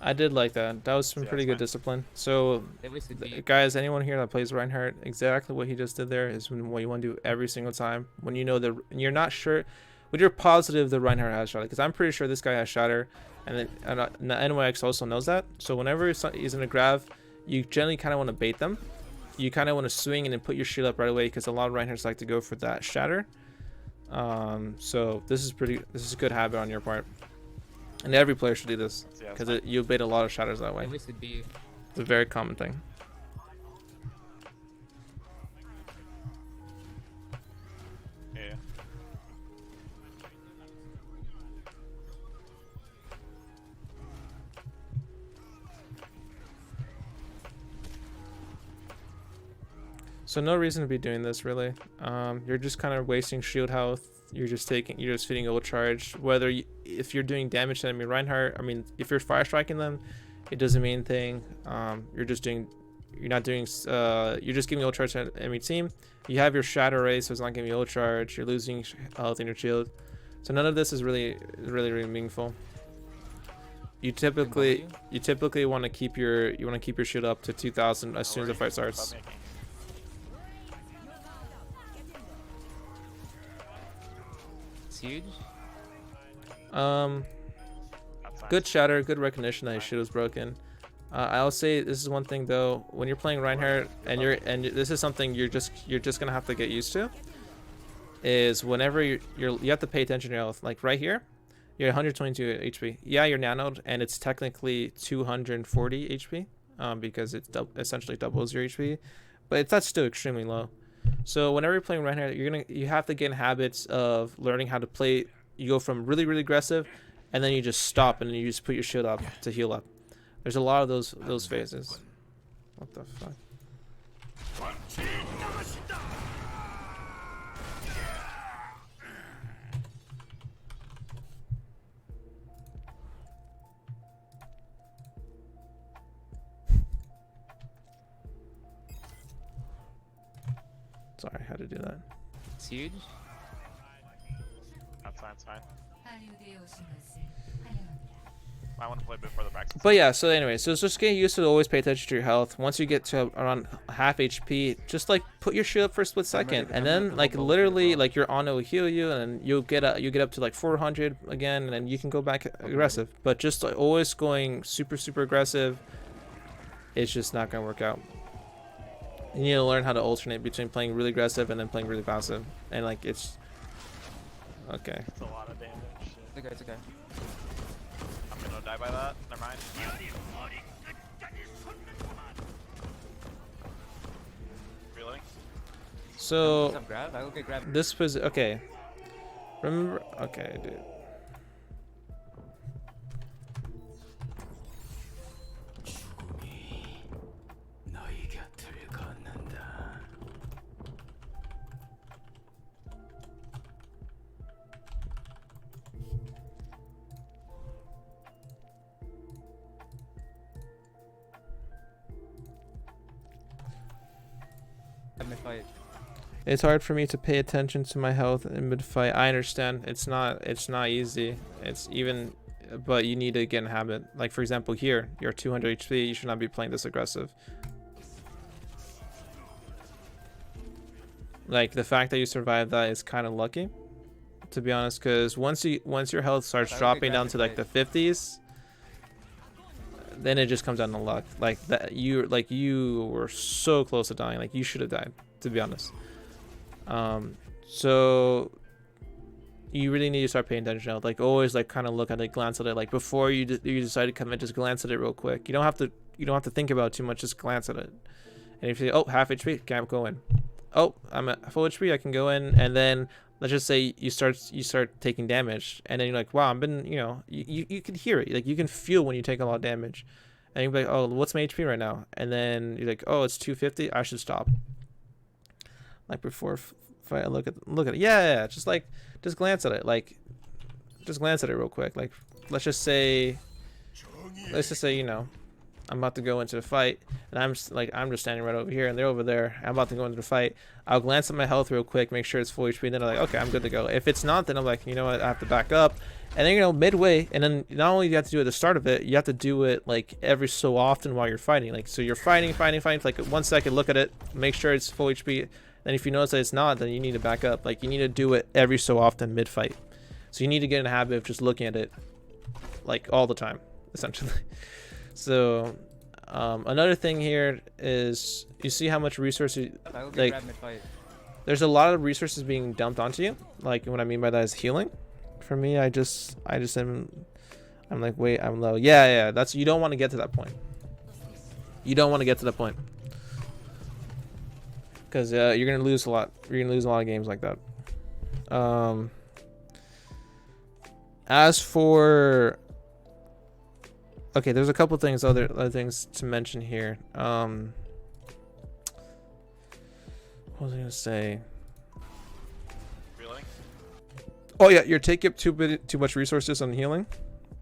I did like that. That was some Yeah, pretty it's good fine. discipline. So, They wasted B. guys, anyone here that plays Reinhardt, exactly what he just did there is what you want to do every single time. When you know that you're not sure, but you're positive the Reinhardt has shatter, because I'm pretty sure this guy has shatter, and then NYX also knows that. So whenever he's in a grab, you generally kind of want to bait them. You kind of want to swing and then put your shield up right away, because a lot of Reinhardts like to go for that shatter. So this is a good habit on your part, and every player should do this, because you bait a lot of shatters that way. They wasted B. It's a very common thing. Yeah. So no reason to be doing this really. You're just kind of wasting shield health. You're just feeding ult charge. If you're doing damage to enemy Reinhardt, I mean, if you're fire striking them, it doesn't mean anything. You're just giving ult charge to enemy team. You have your shadow ray, so it's not giving you ult charge. You're losing health in your shield. So none of this is really meaningful. You typically want to keep your shield up to 2,000 as soon as the fight starts. It's huge. Good shatter, good recognition that his shield was broken. I'll say this is one thing though, when you're playing Reinhardt and this is something you're just gonna have to get used to, is whenever you have to pay attention to your health. Like right here, you're 122 HP. Yeah, you're nanoed, and it's technically 240 HP, because it essentially doubles your HP, but that's still extremely low. So whenever you're playing Reinhardt, you have to get in habits of learning how to play. You go from really aggressive, and then you just stop, and then you just put your shield up to heal up. There's a lot of those phases. What the fuck? Sorry, I had to do that. It's huge. That's fine, it's fine. I want to play a bit further back. But yeah, so anyway, so it's just getting used to always pay attention to your health. Once you get to around half HP, just like put your shield up for a split second, and then like literally like your Ana will heal you, and then you'll get up to like 400 again, and then you can go back aggressive. But just like always going super aggressive, it's just not gonna work out. You need to learn how to alternate between playing really aggressive and then playing really passive, and like it's okay. It's a lot of damage. It's okay, it's okay. I'm gonna die by that. Never mind. Reloading. So What's up, grab? I will get grab. this was okay. Remember? Okay, dude. Mid-fight. It's hard for me to pay attention to my health in mid-fight. I understand. It's not easy. It's even, but you need to get in habit. Like for example here, you're 200 HP, you should not be playing this aggressive. Like the fact that you survived that is kind of lucky, to be honest, because once your health starts dropping down to like the 50s, then it just comes down to luck. Like that you were so close to dying. Like you should have died, to be honest. So you really need to start paying attention now. Like always, like kind of look at it, glance at it. Like before you decide to come in, just glance at it real quick. You don't have to think about it too much. Just glance at it. And if you say, oh, half HP, can't go in. Oh, I'm at full HP, I can go in. And then let's just say you start taking damage, and then you're like, wow, I've been, you can hear it. Like you can feel when you take a lot of damage, and you're like, oh, what's my HP right now? And then you're like, oh, it's 250. I should stop. Like before fight, look at it. Yeah, just glance at it. Like just glance at it real quick. Like let's just say I'm about to go into the fight, and I'm just standing right over here, and they're over there. I'm about to go into the fight. I'll glance at my health real quick, make sure it's full HP, and then I'm like, okay, I'm good to go. If it's not, then I'm like, you know what, I have to back up. And then midway, and then not only do you have to do it at the start of it, you have to do it like every so often while you're fighting. Like so you're fighting for like 1 second, look at it, make sure it's full HP. Then if you notice that it's not, then you need to back up. Like you need to do it every so often mid-fight. So you need to get in a habit of just looking at it like all the time, essentially. So another thing here is you see how much resources, like there's a lot of resources being dumped onto you. Like what I mean by that is healing. For me, I'm like, wait, I'm low. Yeah, that's, you don't want to get to that point. You don't want to get to that point, because you're gonna lose a lot. You're gonna lose a lot of games like that. As for, okay, there's a couple things, other things to mention here. What was I gonna say? Really? Oh yeah, you're taking up too much resources on healing.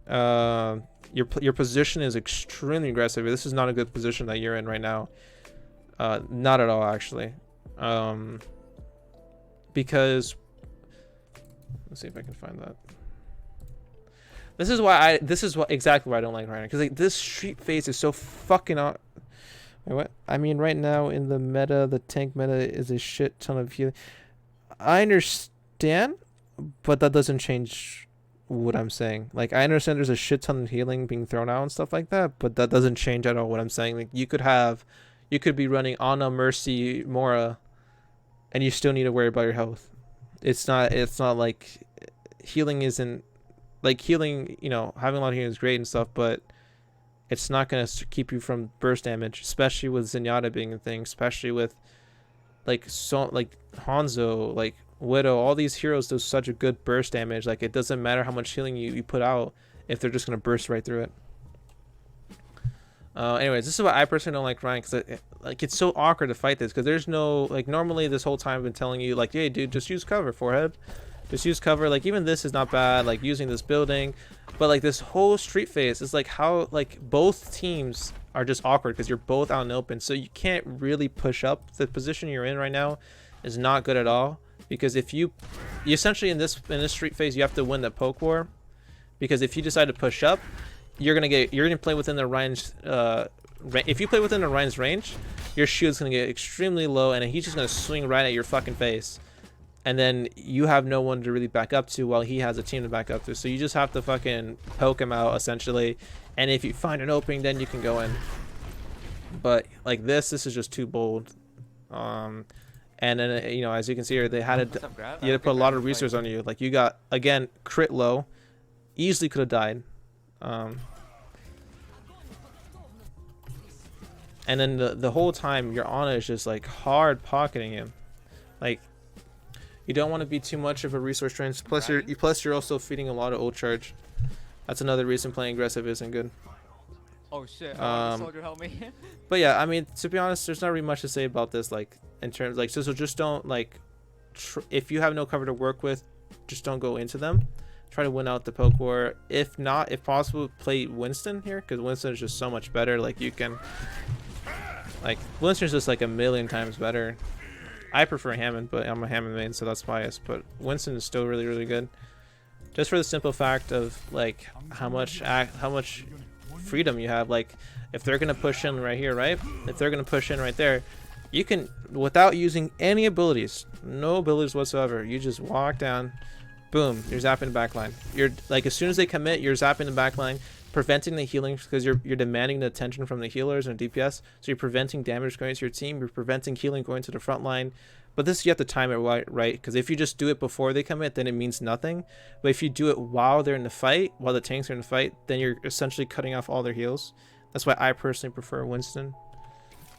Your position is extremely aggressive. This is not a good position that you're in right now. Not at all, actually. Because let's see if I can find that. This is exactly why I don't like Reinhardt, because like this street phase is so fucking Wait, what? I mean, right now in the meta, the tank meta is a shit ton of healing. I understand, but that doesn't change what I'm saying. Like I understand there's a shit ton of healing being thrown out and stuff like that, but that doesn't change at all what I'm saying. Like you could be running Ana, Mercy, Mora, and you still need to worry about your health. It's not like healing isn't, like healing, having a lot of healing is great and stuff, but it's not going to keep you from burst damage, especially with Zenyatta being a thing, especially with like Hanzo, like Widow, all these heroes do such a good burst damage. Like it doesn't matter how much healing you put out if they're just going to burst right through it. Anyways, this is why I personally don't like Ryan, because it's so awkward to fight this, because there's no, like, normally this whole time I've been telling you, like, hey dude, just use cover, forehead, just use cover. Like even this is not bad, like using this building, but like this whole street phase is like how like both teams are just awkward because you're both out in the open, so you can't really push up. The position you're in right now is not good at all, because if you essentially in this street phase you have to win the poke war, because if you decide to push up, you're gonna play within the Ryan's if you play within the Ryan's range, your shield's gonna get extremely low, and he's just gonna swing right at your fucking face, and then you have no one to really back up to while he has a team to back up to. So you just have to fucking poke him out essentially, and if you find an opening, then you can go in. But like this is just too bold. And then you know, as you can see here, they had to you had to put a lot of resources on you. Like you got again crit low, easily could have died. And then the whole time your Ana is just like hard pocketing him. Like you don't want to be too much of a resource drain. Plus you're also feeding a lot of ult charge. That's another reason playing aggressive isn't good. Oh shit! Soldier help me. But yeah, I mean, to be honest, there's not really much to say about this. Like in terms like so just don't like if you have no cover to work with, just don't go into them. Try to win out the poke war. If not, if possible, play Winston here because Winston is just so much better. Like you can. Like, Winston's just like a million times better. I prefer Hammond, but I'm a Hammond main, so that's biased. But Winston is still really, really good. Just for the simple fact of, like, how much freedom you have. Like, if they're going to push in right here, right? If they're going to push in right there, you can, without using any abilities, no abilities whatsoever, you just walk down, boom, you're zapping the backline. You're, like, as soon as they commit, you're zapping the backline. Preventing the healing because you're demanding the attention from the healers and DPS, so you're preventing damage going to your team, you're preventing healing going to the front line. But this you have to time it right, because if you just do it before they commit, then it means nothing. But if you do it while they're in the fight, while the tanks are in the fight, then you're essentially cutting off all their heals. That's why I personally prefer Winston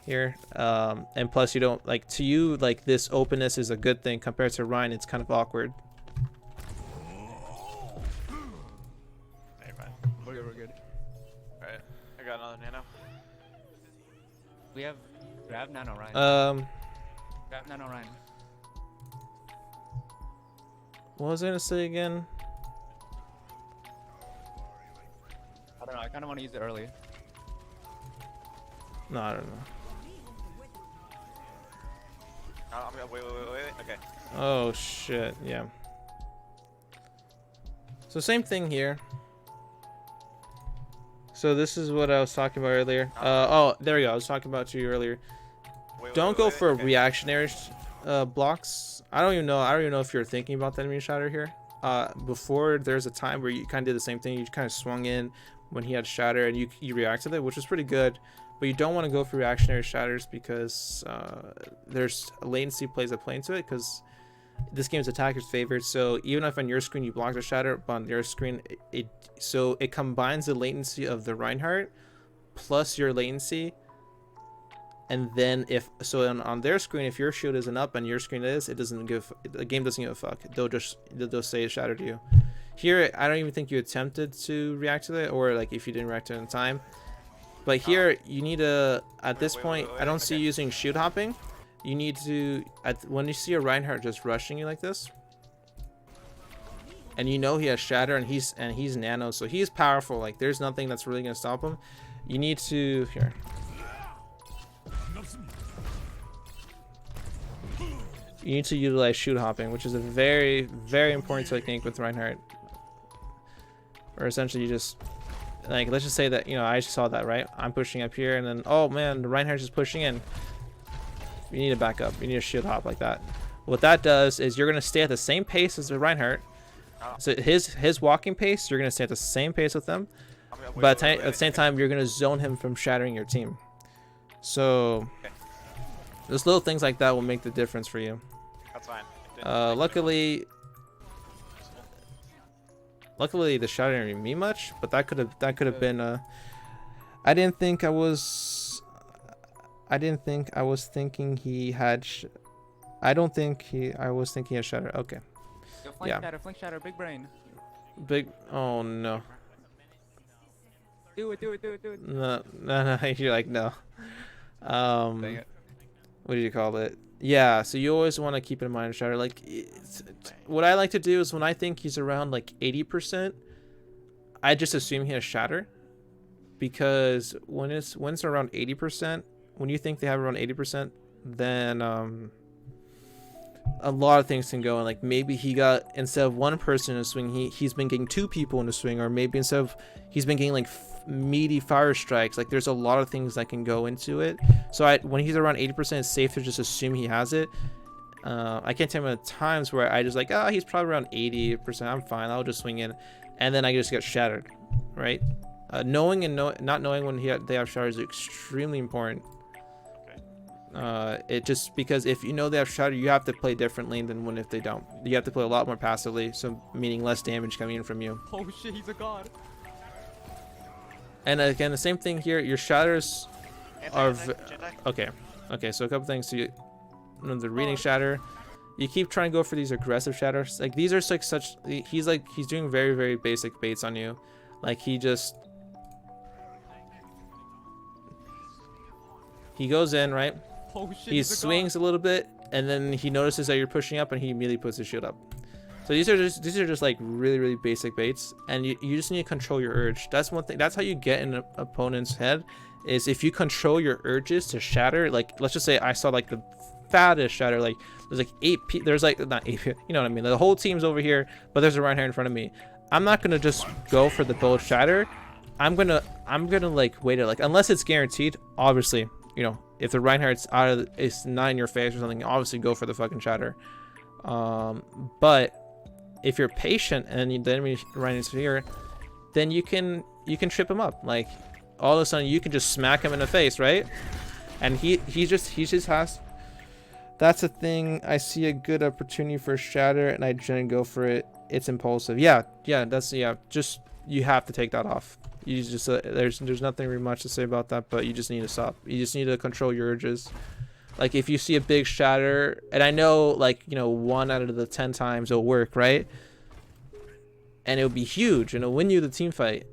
here. And plus you don't like, to you, like, this openness is a good thing. Compared to Ryan, it's kind of awkward. We're good. Alright, I got another nano. We have grab nano Ryan. Grab nano Ryan. What was I gonna say again? I don't know. I kind of want to use it early. No, I don't know. Wait. Okay. Oh shit, yeah. So same thing here. So this is what I was talking about earlier. Oh, there we go. I was talking about you earlier. Don't go for reactionary blocks. I don't even know if you're thinking about the enemy shatter here. Before there's a time where you kind of did the same thing. You kind of swung in when he had shatter and you reacted it, which was pretty good. But you don't want to go for reactionary shatters because there's latency plays that play into it, because this game's attacker's favored. So even if on your screen you block the shatter, but on your screen it combines the latency of the Reinhardt plus your latency, and then on their screen, if your shield isn't up and your screen is, the game doesn't give a fuck. They'll say shatter to you. Here I don't even think you attempted to react to it, or like if you didn't react to it in time. But here you need to, at this point, I don't see you using shield hopping. You need to, when you see a Reinhardt just rushing you like this, and you know he has shatter and he's nano, so he's powerful. Like there's nothing that's really gonna stop him. You need to You need to utilize shoot hopping, which is a very, very important technique with Reinhardt. Or essentially you just, like, let's just say that, you know, I just saw that, right? I'm pushing up here and then, oh man, the Reinhardt's just pushing in. You need to back up. You need to shield hop like that. What that does is you're going to stay at the same pace as the Reinhardt. So his walking pace, you're going to stay at the same pace with them. But at the same time, you're going to zone him from shattering your team. So those little things like that will make the difference for you. That's fine. Luckily the shot didn't mean much, but that could have been I didn't think I was thinking he had I was thinking he had shatter. Okay. Yo, flank shatter, big brain. Oh no. Do it. No, you're like no. Dang it. What do you call it? Yeah, so you always want to keep in mind shatter. Like, what I like to do is when I think he's around like 80%, I just assume he has shatter, because when it's around 80%, when you think they have around 80%, then a lot of things can go, and like maybe he got, instead of one person in a swing, he's been getting 2 people in a swing, or maybe instead of he's been getting like meaty fire strikes. Like there's a lot of things that can go into it. So when he's around 80%, it's safe to just assume he has it. I can't tell you times where I just like, he's probably around 80%, I'm fine, I'll just swing in, and then I just get shattered, right? Knowing and not knowing when they have shatter is extremely important. It just, because if you know they have shatter, you have to play differently than if they don't. You have to play a lot more passively, so meaning less damage coming in from you. Oh shit, he's a god. And again, the same thing here. Your shatters are okay. So a couple things. So the reading shatter, you keep trying to go for these aggressive shatters. Like these are like he's doing very, very basic baits on you. Like he goes in, right? Oh shit, He swings a little bit, and then he notices that you're pushing up, and he immediately puts his shield up. So these are just like really, really basic baits, and you just need to control your urge. That's one thing. That's how you get in an opponent's head, is if you control your urges to shatter. Like let's just say I saw like the fattest shatter, like there's like 8 there's like not 8, you know what I mean, the whole team's over here, but there's a Reinhardt in front of me. I'm not gonna just go for the bold shatter. I'm gonna like wait it, like unless it's guaranteed, obviously, you know, if the Reinhardt's it's not in your face or something, obviously go for the fucking shatter. But if you're patient and the enemy Reinhardt's here, then you can trip him up. Like all of a sudden you can just smack him in the face, right? And he just has. That's a thing. I see a good opportunity for a shatter, and I generally go for it. It's impulsive. Yeah. Just you have to take that off. You just there's nothing really much to say about that, but you just need to stop. You just need to control your urges. Like if you see a big shatter, and I know, like, you know, 1 out of the 10 times it'll work, right? And it'll be huge and it'll win you the team fight.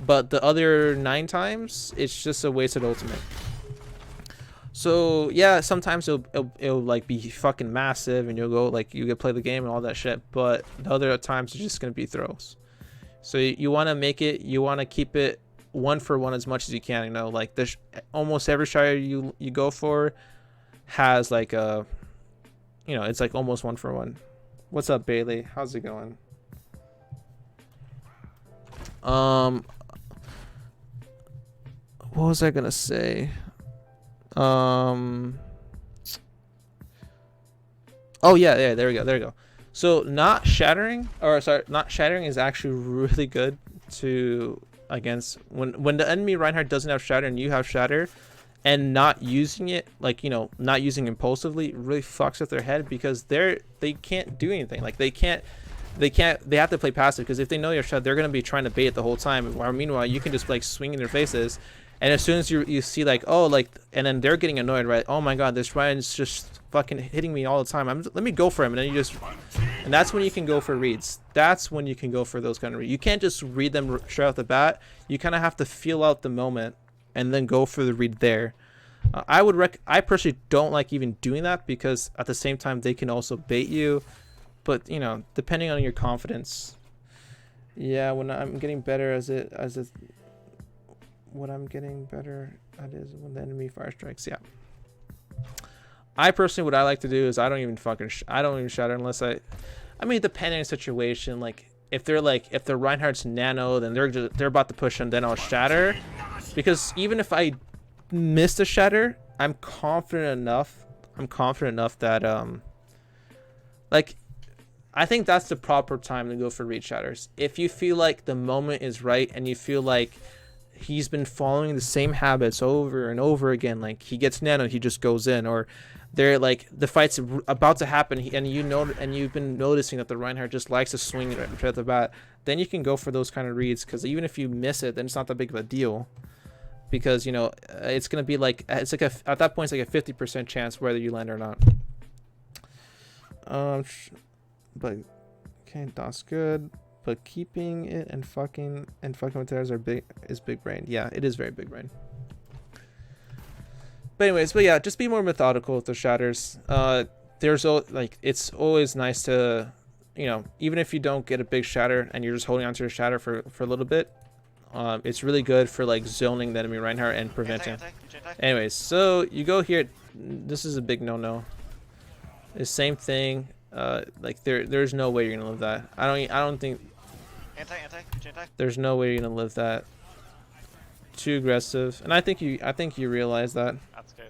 But the other 9 times, it's just a wasted ultimate. So yeah, sometimes it'll like be fucking massive, and you'll go like you get play the game and all that shit. But the other times it's just gonna be throws. So you want to make it, you want to keep it 1 for 1 as much as you can. You know, like there's almost every shatter you go for has like a, you know, it's like almost 1 for 1. What's up, Bailey? How's it going? What was I gonna say? Oh yeah, there we go. So not shattering is actually really good to against when the enemy Reinhardt doesn't have shatter and you have shatter, and not using it, like, you know, not using impulsively really fucks with their head, because they can't do anything. Like they have to play passive, because if they know your shot, they're gonna be trying to bait it the whole time. While meanwhile you can just like swing in their faces, and as soon as you see like, oh, like, and then they're getting annoyed, right? Oh my god, this Ryan's just fucking hitting me all the time. Let me go for him, and then and that's when you can go for reads. That's when you can go for those kind of reads. You can't just read them straight off the bat. You kind of have to feel out the moment and then go for the read there. I personally don't like even doing that, because at the same time they can also bait you. But you know, depending on your confidence. Yeah, when I'm getting better when I'm getting better at is when the enemy fire strikes. Yeah. I personally, what I like to do is I don't even shatter unless I mean, depending on the situation, like if the Reinhardt's nano, then they're about to push him, then I'll shatter, because even if I miss the shatter, I'm confident enough that like, I think that's the proper time to go for read shatters. If you feel like the moment is right and you feel like he's been following the same habits over and over again, like he gets nano, he just goes in, or they're like the fight's about to happen, and you've been noticing that the Reinhardt just likes to swing right at the bat, then you can go for those kind of reads, because even if you miss it, then it's not that big of a deal, because, you know, it's gonna be like, it's like at that point it's like a 50% chance whether you land or not. But okay, that's good. But keeping it and fucking with theirs is big brain. Yeah, it is very big brain. But anyways, but yeah, just be more methodical with the shatters. It's always nice to, you know, even if you don't get a big shatter and you're just holding onto your shatter for a little bit, it's really good for like zoning the enemy Reinhardt and preventing. Anyways, so you go here. This is a big no-no. The same thing. Like there's no way you're gonna live that. I don't think. Anti. There's no way you're gonna live that. Too aggressive, and I think you realize that. That's okay.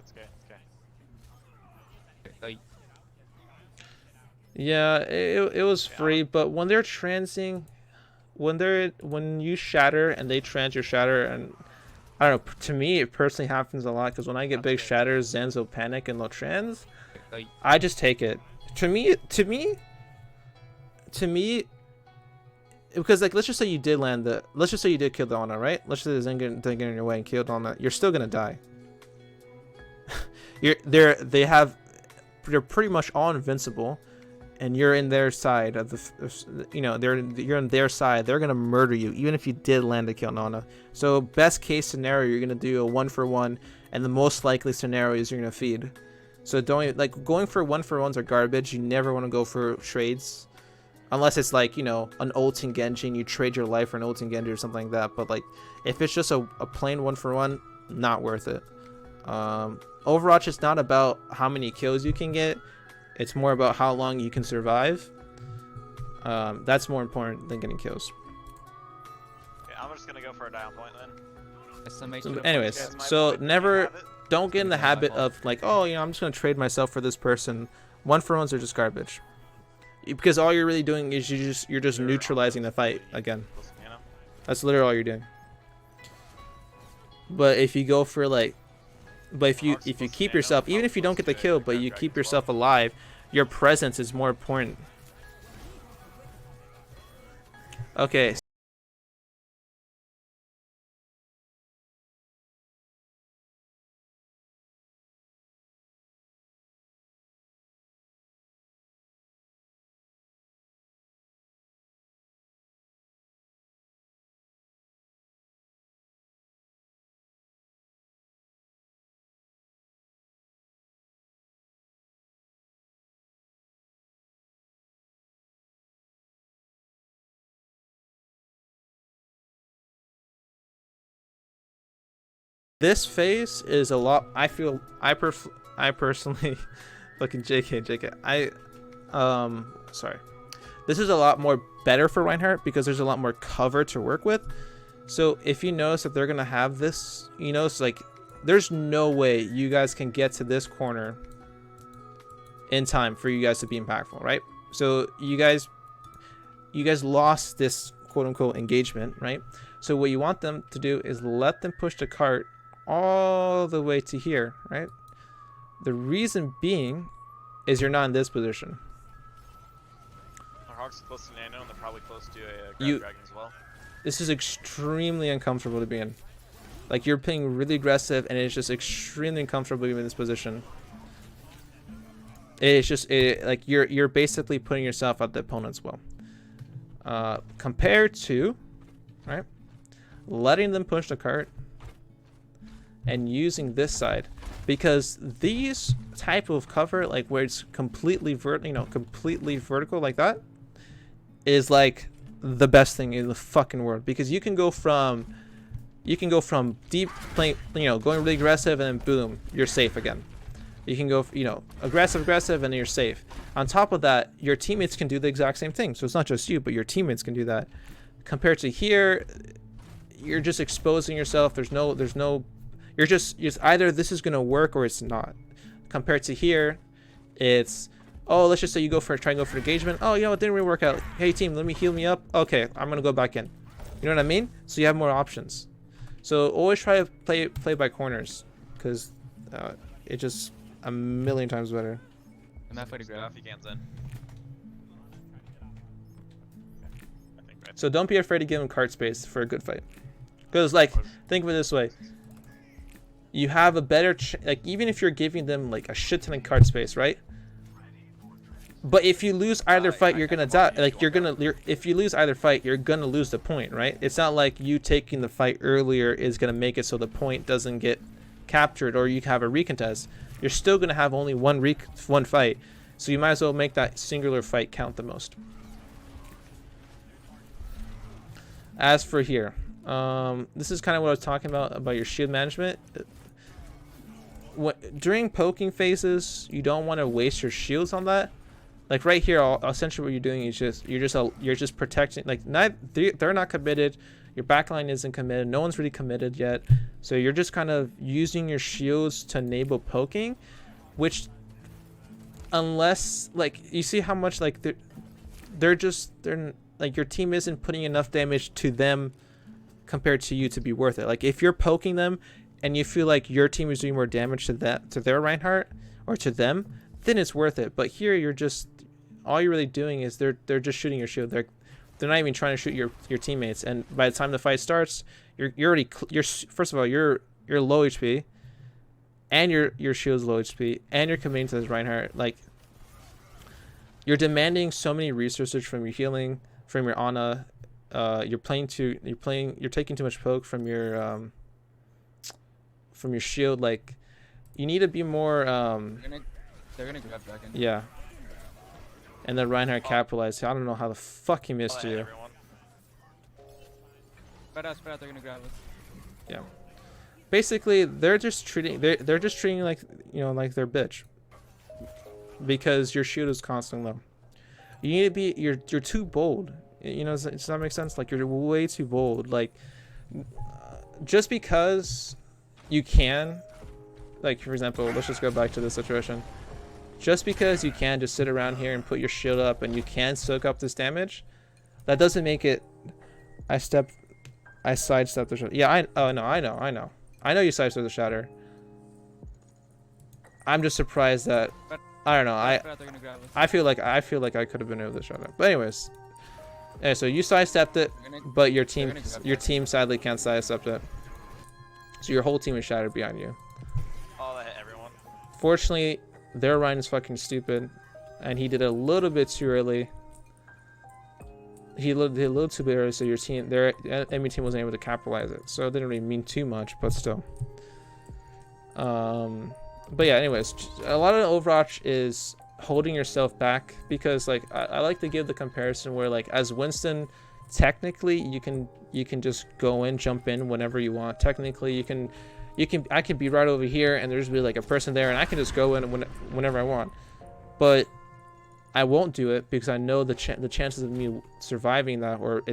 Yeah, it was free, but when they're transing, when you shatter and they trans your shatter, and I don't know, to me it personally happens a lot because when I get big shatters, Zans will panic and they'll trans. I just take it. To me, because like let's just say you did land the, let's just say you did kill the Ana, right? Let's just say the Zen didn't get in your way and killed Ana. You're still gonna die. They're pretty much all invincible, and you're in their side of the, you know, you're on their side. They're gonna murder you even if you did land a kill on Ana. So best case scenario, you're gonna do a 1-for-1, and the most likely scenario is you're gonna feed. So don't, like, going for 1-for-1s are garbage. You never want to go for trades. Unless it's like, you know, an ulting Genji and you trade your life for an ulting Genji or something like that. But like, if it's just a plain 1-for-1, not worth it. Overwatch is not about how many kills you can get. It's more about how long you can survive. That's more important than getting kills. Okay, I'm just gonna go for a dial point then. So anyways, so don't get in the habit of like, oh, you know, I'm just gonna trade myself for this person. 1-for-1s are just garbage. Because all you're really doing is you're just neutralizing the fight again. That's literally all you're doing. But if you go for like, if you keep yourself, even if you don't get the kill, but you keep yourself alive, your presence is more important. Okay. This phase is a lot. I personally, looking JK. Sorry. This is a lot more better for Reinhardt because there's a lot more cover to work with. So if you notice that they're gonna have this, you know, it's like there's no way you guys can get to this corner in time for you guys to be impactful, right? So you guys lost this quote unquote engagement, right? So what you want them to do is let them push the cart all the way to here, right? The reason being is you're not in this position. Our Hawks are close to Nano, and they're probably close to a Dragon as well. This is extremely uncomfortable to be in. Like, you're playing really aggressive, and it's just extremely uncomfortable to be in this position. It's just like you're basically putting yourself at the opponent's will. Compared to, right, letting them push the cart and using this side, because these type of cover, like where it's completely completely vertical like that, is like the best thing in the fucking world, because you can go from deep playing, going really aggressive, and then boom, you're safe again. You can go, aggressive, and then you're safe. On top of that, your teammates can do the exact same thing. So it's not just you, but your teammates can do that. Compared to here, you're just exposing yourself. You're just either this is gonna work or it's not. Compared to here, it's, oh, let's just say you try and go for engagement. Oh, it didn't really work out. Hey team, let me heal me up. Okay, I'm gonna go back in. You know what I mean? So you have more options. So always try to play by corners, because it just a million times better. I'm halfway to grab. So don't be afraid to give him card space for a good fight. Because, like, think of it this way. You have a better, even if you're giving them, like, a shit ton of card space, right? But if you lose either fight, you're going to die. Like, if you lose either fight, you're going to lose the point, right? It's not like you taking the fight earlier is going to make it so the point doesn't get captured or you have a recontest. You're still going to have only one fight. So you might as well make that singular fight count the most. As for here, this is kind of what I was talking about your shield management. during poking phases, you don't want to waste your shields on that. Like right here, essentially what you're doing is you're just protecting. Like they're not committed. Your backline isn't committed. No one's really committed yet. So you're just kind of using your shields to enable poking, which, unless like you see how much like they're like your team isn't putting enough damage to them compared to you to be worth it. Like if you're poking them and you feel like your team is doing more damage to their Reinhardt or to them, then it's worth it. But here all you're really doing is they're just shooting your shield. They're not even trying to shoot your teammates. And by the time the fight starts, you're first of all you're low HP, and your shield's low HP, and you're committing to this Reinhardt. Like you're demanding so many resources from your healing, from your Ana. You're taking too much poke from your shield. Like you need to be more they're gonna grab back in. Yeah. And then Reinhardt capitalized. I don't know how the fuck he missed you. Spread out, they're gonna grab us. Yeah. Basically, they're just treating like, you know, like their bitch. Because your shield is constantly low. You need to be you're too bold. You know, does that make sense? Like you're way too bold. Like just because you can, like for example, let's just go back to this situation. Just because you can just sit around here and put your shield up and you can soak up this damage, that doesn't make it. I sidestepped the shatter. Yeah, I know you sidestepped the shatter. I'm just surprised that I don't know. I feel like I could have been able to shut up. But anyways, yeah, so you sidestepped it, but your team sadly can't sidestep it. So your whole team is shattered behind you. Oh, that hit everyone. Fortunately, their Ryan is fucking stupid, and he did it a little bit too early. He did a little too early, so their enemy team wasn't able to capitalize it. So it didn't really mean too much, but still. But yeah, anyways, a lot of the Overwatch is holding yourself back, because like I like to give the comparison where like as Winston, technically you can just go in, jump in whenever you want. Technically I can be right over here and there's be like a person there and I can just go in whenever I want. But I won't do it because I know the chances of me surviving that, or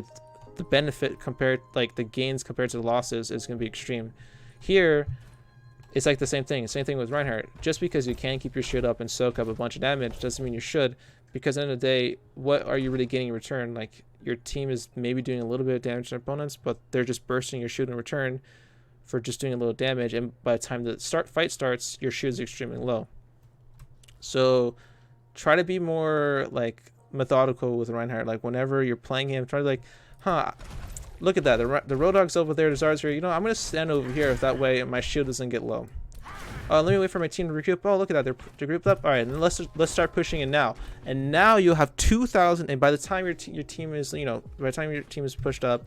the benefit compared, like the gains compared to the losses, is going to be extreme. Here, it's like the same thing. Same thing with Reinhardt. Just because you can keep your shit up and soak up a bunch of damage doesn't mean you should. Because at the end of the day, what are you really getting in return? Like your team is maybe doing a little bit of damage to their opponents, but they're just bursting your shield in return for just doing a little damage. And by the time the fight starts, your shield is extremely low. So try to be more like methodical with Reinhardt. Like whenever you're playing him, try to like, look at that. The Road Dog's over there. The Zar's here. You know, I'm gonna stand over here. If that way my shield doesn't get low. Let me wait for my team to regroup. Oh, look at that. They're grouped up. All right, then let's start pushing it now. And now you'll have 2,000. And by the time your team is, you know, by the time your team is pushed up,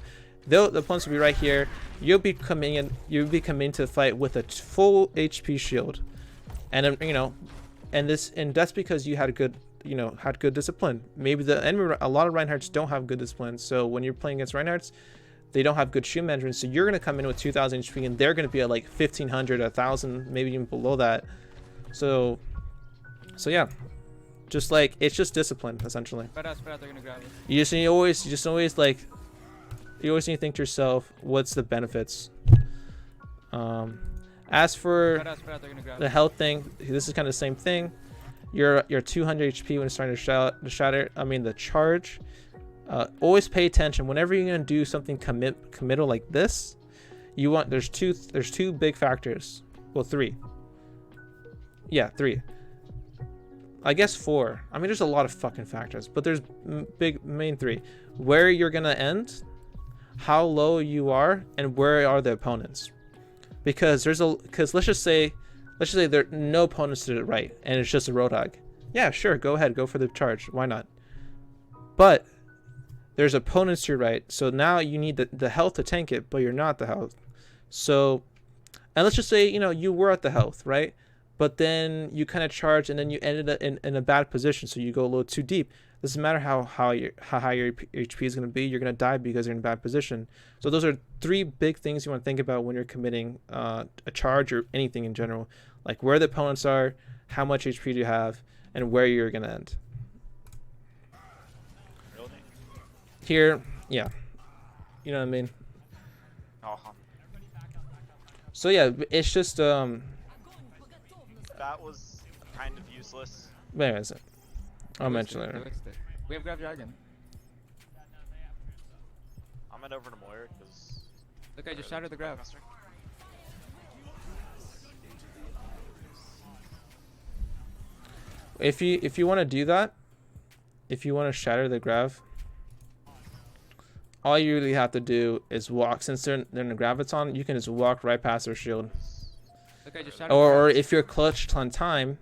the opponents will be right here. You'll be coming in. You'll be coming to the fight with a full HP shield, and you know, and that's because you had good discipline. Maybe the enemy, a lot of Reinhardts don't have good discipline. So when you're playing against Reinhardts, they don't have good shield management. So you're gonna come in with 2,000 HP, and they're gonna be at like 1,500, 1,000, maybe even below that. So yeah, just like it's just discipline essentially. Spread out, they're gonna grab it. You always need to think to yourself, what's the benefits? As for the health thing, this is kind of the same thing. You're 200 HP when it's starting to shatter. I mean the charge. Always pay attention whenever you're gonna do something committal like this. There's two big factors. Well, three. Yeah, three. I guess four. I mean, there's a lot of fucking factors, but there's main three. Where you're gonna end, how low you are, and where are the opponents. Because let's just say there are no opponents to the right and it's just a Roadhog. Yeah, sure, go ahead, go for the charge. Why not? But there's opponents to your right, so now you need the health to tank it, but you're not the health. So, and let's just say, you know, you were at the health, right? but then you kind of charge and then you ended up in a bad position, so you go a little too deep. Doesn't matter how high your HP is going to be, you're going to die because you're in a bad position. So those are 3 big things you want to think about when you're committing a charge or anything in general, like where the opponents are, how much HP do you have, and where you're going to end. Here, yeah, you know what I mean. So yeah, it's just That was kind of useless. Where is it? I'll mention later. We have grab dragon. I'm head over to Moira because. Look, I just shattered the grab. If you want to do that, if you want to shatter the grav, all you really have to do is walk. Since they're in the graviton, you can just walk right past their shield. Look, I just shattered Or if you're clutched on time,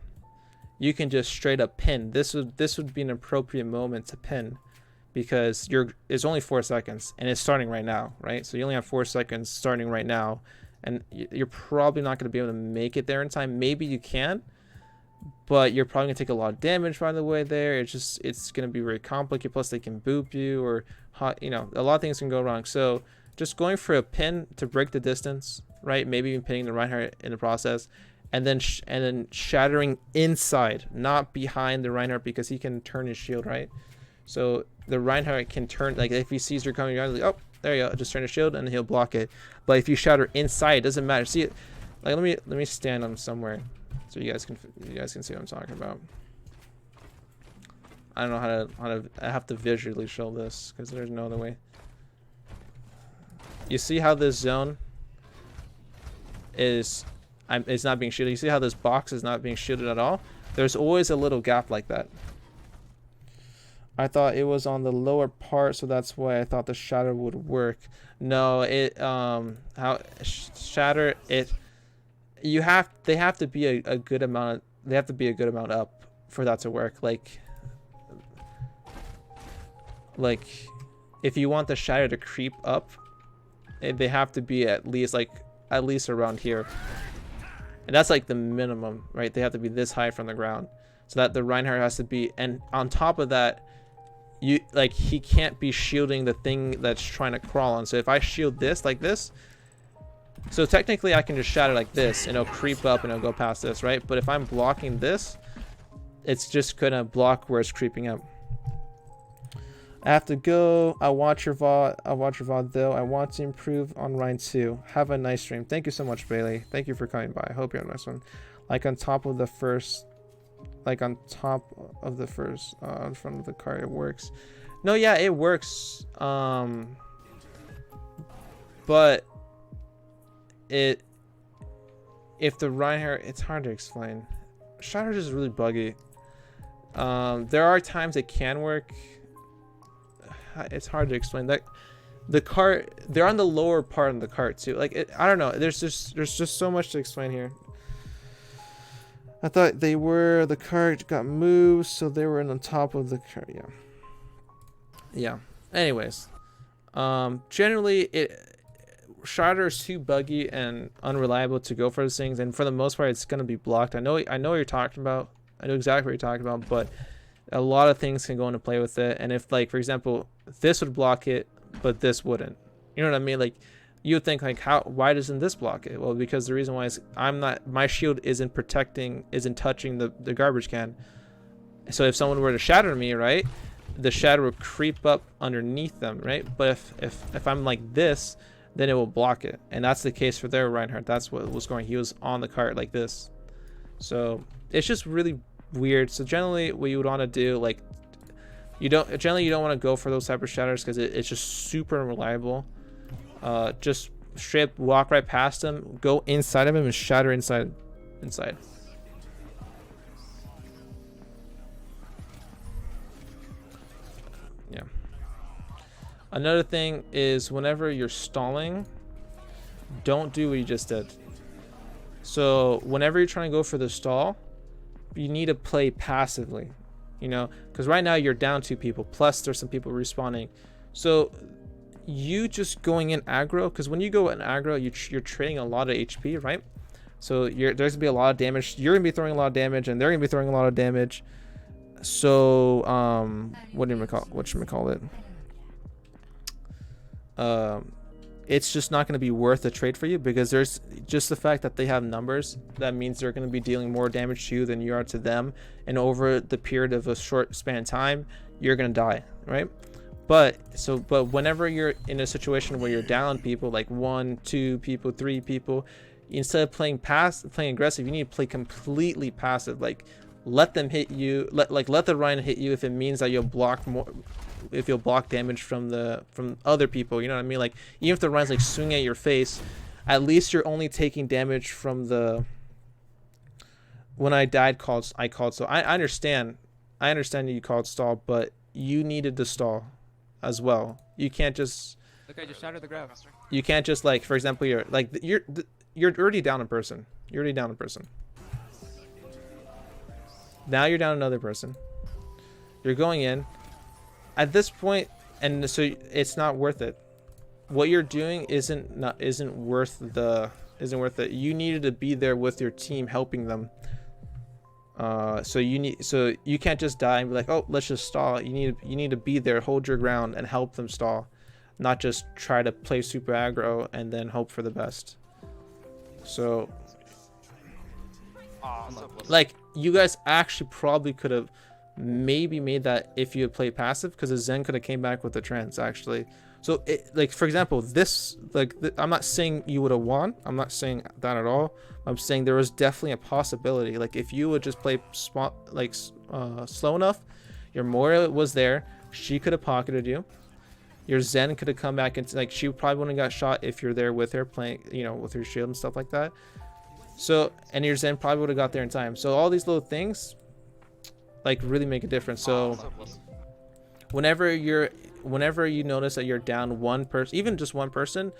you can just straight up pin. This would be an appropriate moment to pin, because it's only 4 seconds and it's starting right now, right? So you only have 4 seconds starting right now, and you're probably not going to be able to make it there in time. Maybe you can, but you're probably gonna take a lot of damage by the way there. It's gonna be very complicated. Plus they can boop you, or a lot of things can go wrong. So just going for a pin to break the distance, right? Maybe even pinning the Reinhardt in the process, and then shattering inside, not behind the Reinhardt, because he can turn his shield, right? So the Reinhardt can turn, like if he sees you're coming around, like, oh, there you go, just turn his shield and he'll block it. But if you shatter inside, it doesn't matter. See, like let me stand on somewhere so you guys can see what I'm talking about. I don't know how to I have to visually show this because there's no other way. You see how this zone is not being shielded? You see how this box is not being shielded at all? There's always a little gap like that. I thought it was on the lower part, so that's why I thought the shatter would work. No, shatter it. They have to be a good amount. They have to be a good amount up for that to work. Like if you want the shatter to creep up, they have to be at least around here, and that's like the minimum, right? They have to be this high from the ground, so that the Reinhardt has to be, and on top of that, he can't be shielding the thing that's trying to crawl on. So if I shield this like this, so technically I can just shatter like this and it'll creep up and it'll go past this, right? But if I'm blocking this, it's just gonna block where it's creeping up. I have to go. I'll watch your VOD though. I want to improve on Rhine too. Have a nice stream. Thank you so much, Bailey. Thank you for coming by. I hope you have a nice one. On top of the first in front of the car, it works. No, yeah, it works. But if the Reinhardt, it's hard to explain. Shatter is really buggy. There are times it can work. It's hard to explain. That the cart, they're on the lower part of the cart too. I don't know. There's just so much to explain here. I thought the cart got moved, so they were on top of the cart. Yeah. Anyways, generally shatter is too buggy and unreliable to go for those things, and for the most part, it's gonna be blocked. I know what you're talking about. I know exactly what you're talking about, but a lot of things can go into play with it. And if, like, for example, this would block it, but this wouldn't. You know what I mean? Like, you would think, like, why doesn't this block it? Well, because the reason why is my shield isn't touching the garbage can. So if someone were to shatter me, right, the shatter will creep up underneath them, right? But if I'm like this, then it will block it. And that's the case for their Reinhardt. That's what was going. He was on the cart like this. So it's just really weird. So generally what you would want to do, like, you don't want to go for those type of shatters because it's just super unreliable. Just straight up walk right past him, go inside of him and shatter inside. Yeah. Another thing is, whenever you're stalling, don't do what you just did. So whenever you're trying to go for the stall, you need to play passively, because right now you're down 2 people, plus there's some people respawning. So you just going in aggro, because when you go in aggro, you're trading a lot of HP, right? So there's gonna be a lot of damage. You're gonna be throwing a lot of damage, and they're gonna be throwing a lot of damage. So what should we call it? It's just not going to be worth the trade for you, because there's just the fact that they have numbers. That means they're going to be dealing more damage to you than you are to them, and over the period of a short span of time, you're going to die, right? But whenever you're in a situation where you're down people, like 1, 2 people, 3 people, instead of playing aggressive, you need to play completely passive. Like, let them hit you, let the Reinhardt hit you if it means that you'll block more, if you'll block damage from other people, you know what I mean? Like, even if the Reinhardt's like swinging at your face, at least you're only taking damage from the, when I died I called stall. I understand you called stall, but you needed to stall as well. You can't just, look, I just shattered the grab. you can't just, like, for example, you're already down a person. You're already down a person. Now you're down another person. You're going in at this point, and so it's not worth it. What you're doing isn't worth it. You needed to be there with your team, helping them. So you can't just die and be like, oh, let's just stall. You need to be there, hold your ground, and help them stall, not just try to play super aggro and then hope for the best. So, like, you guys actually probably could have maybe made that if you had played passive, because the Zen could have came back with the trance actually. So like, for example, this, like, I'm not saying you would have won. I'm not saying that at all. I'm saying there was definitely a possibility. Like, if you would just play slow enough, your Moira was there. She could have pocketed you. Your Zen could have come back and, like, she probably wouldn't have got shot if you're there with her playing, you know, with her shield and stuff like that. So, and your Zen probably would have got there in time. So all these little things, like, really make a difference. So whenever you notice that you're down one person, even just one person,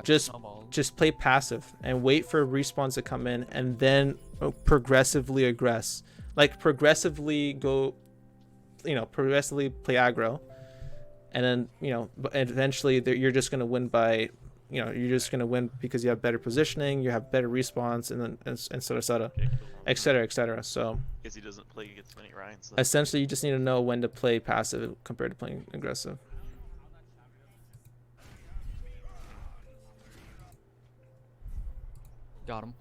just play passive and wait for respawns to come in, and then progressively aggress. Like, progressively go, you know, progressively play aggro, and then, you know, eventually you're just going to win by, you know, you're just going to win because you have better positioning, you have better respawns, and then etc. So because he doesn't play against many Ryans, so. Essentially, you just need to know when to play passive compared to playing aggressive. Got him.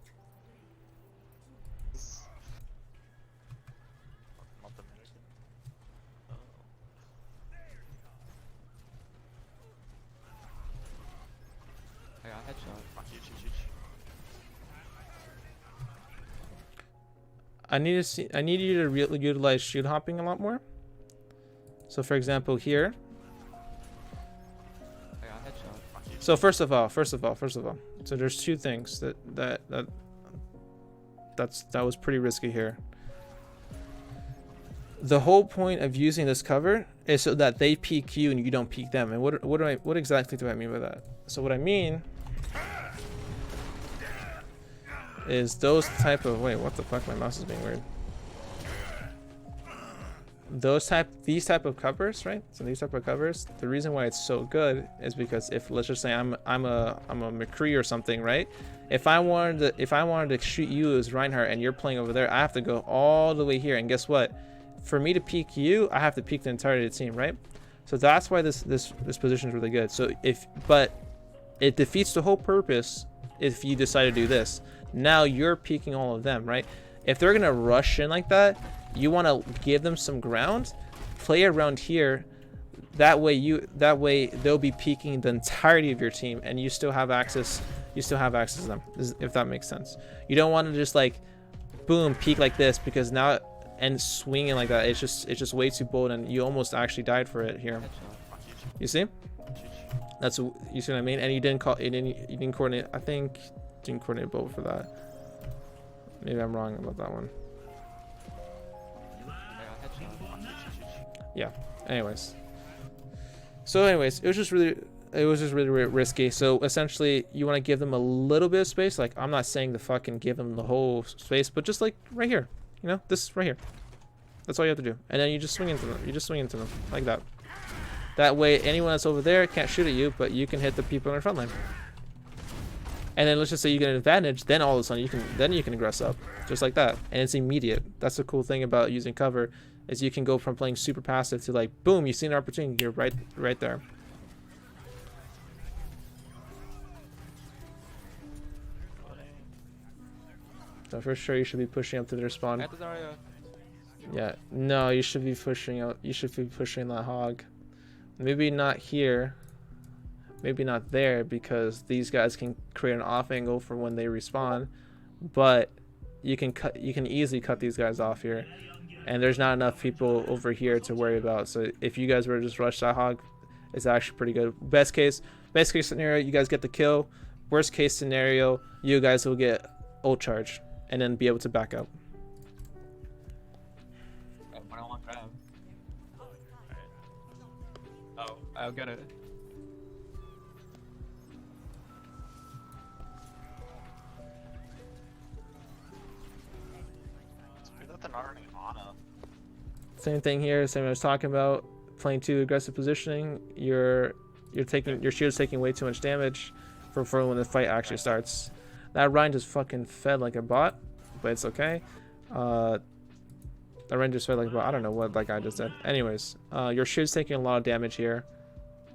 I got headshot. I need you to utilize shield hopping a lot more. So, for example, here. I got headshot. So first of all, so there's two things that was pretty risky here. The whole point of using this cover is so that they peek you and you don't peek them. And what exactly do I mean by that? So what I mean is those type of, wait, what the fuck, my mouse is being weird. These type of covers, right? So these type of covers, the reason why it's so good is because if, let's just say I'm a McCree or something, right? If I wanted to shoot you as Reinhardt and you're playing over there, I have to go all the way here, and guess what? For me to peek you, I have to peek the entirety of the team, right? So that's why this position is really good. So but it defeats the whole purpose if you decide to do this. Now you're peeking all of them, right? If they're gonna rush in like that, you want to give them some ground, play around here. That way they'll be peeking the entirety of your team, and you still have access. You still have access to them, if that makes sense. You don't want to just, like, boom, peek like this, because now, and swinging like that, it's just way too bold, and you almost actually died for it here. You see? You see what I mean? And you didn't coordinate. I think you didn't coordinate both for that. Maybe I'm wrong about that one. Yeah. Anyways. So anyways, it was just really risky. So essentially, you want to give them a little bit of space. Like, I'm not saying to fucking give them the whole space, but just, like, right here. You know, this right here. That's all you have to do. And then you just swing into them. You just swing into them like that. That way, anyone that's over there can't shoot at you, but you can hit the people in the front line. And then let's just say you get an advantage, then all of a sudden you can aggress up, just like that, and it's immediate. That's the cool thing about using cover, is you can go from playing super passive to like boom, you see an opportunity, you're right there. So for sure you should be pushing up to their spawn. Yeah, no, you should be pushing out. You should be pushing that hog. Maybe not here. Maybe not there, because these guys can create an off angle for when they respawn, but you can easily cut these guys off here, and there's not enough people over here to worry about. So if you guys were to just rush that hog, it's actually pretty good. Best case scenario, you guys get the kill. Worst case scenario, you guys will get ult charge and then be able to back up. I want grab. Oh, I'll get it. Same thing here, same I was talking about. Playing too aggressive positioning, your shield's taking way too much damage for when the fight actually starts. That Ryan just fucking fed like a bot, but it's okay. That Ryan just fed like a bot. I don't know what that guy just did. Anyways, your shield's taking a lot of damage here.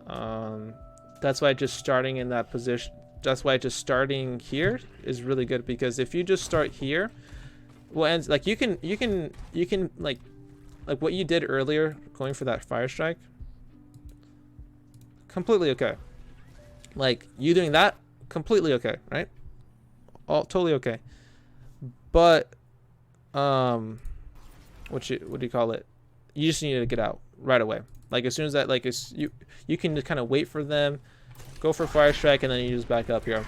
That's why just starting in that position. That's why just starting here is really good, because if you just start here, well, and like you can like what you did earlier, going for that fire strike, completely okay. Like you doing that, completely okay, right? All totally okay. But what do you call it? You just need to get out right away. Like as soon as that, like you can just kind of wait for them, go for fire strike, and then you just back up here.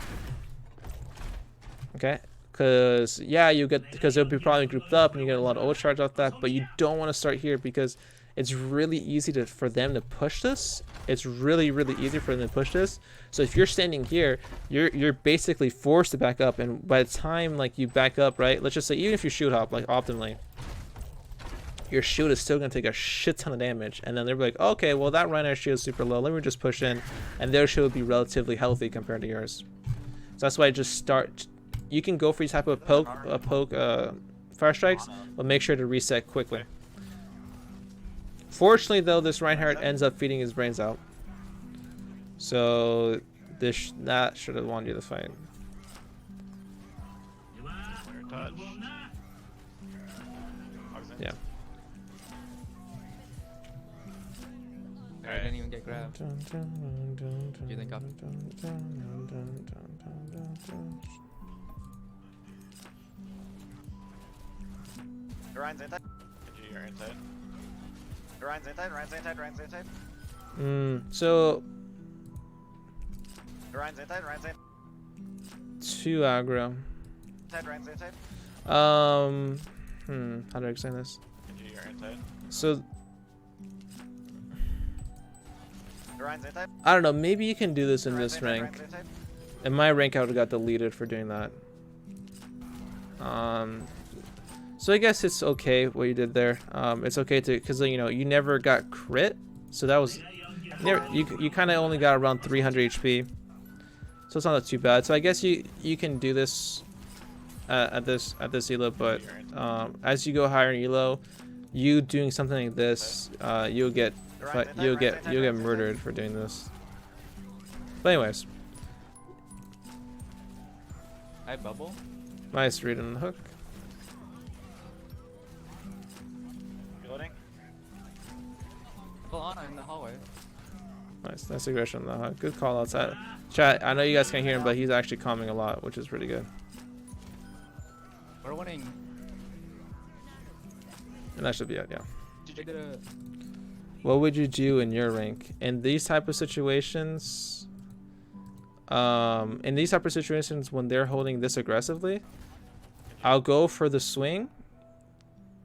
Okay. Because yeah, because they'll be probably grouped up and you get a lot of ult charge off that, but you don't want to start here because it's really easy for them to push this. It's really easy for them to push this. So if you're standing here, you're basically forced to back up, and by the time like you back up, right? Let's just say even if you shoot hop like optimally, your shield is still gonna take a shit ton of damage, and then they're like, okay, well that Reinhardt shield is super low. Let me just push in, and their shield will be relatively healthy compared to yours. So that's why I just start. You can go for these type of fire strikes, but make sure to reset quickly. Fortunately, though, this Reinhardt ends up feeding his brains out, so that should have won you the fight. Yeah. I didn't even get grabbed. Do you think up? Ryan's inside. You're inside. Ryan's inside. Ryan's inside. So. Ryan's inside. Ryan's inside. 2 aggro. Ryan's inside. How do I explain this? You're inside. So. Ryan's inside. I don't know. Maybe you can do this in this rank. In my rank, I would have got deleted for doing that. So I guess it's okay what you did there. It's okay because you never got crit, so that was you kind of only got around 300 HP, so it's not too bad. So I guess you can do this at this elo, but as you go higher in elo, you doing something like this, you'll get murdered for doing this. But anyways, I bubble. nice read on the hook. In the hallway. Nice aggression on the hook. Good call outside. Chat, I know you guys can't hear him, but he's actually calming a lot, which is pretty good. We're winning. And that should be it, yeah. Did you What would you do in your rank in these type of situations? In these type of situations when they're holding this aggressively, I'll go for the swing,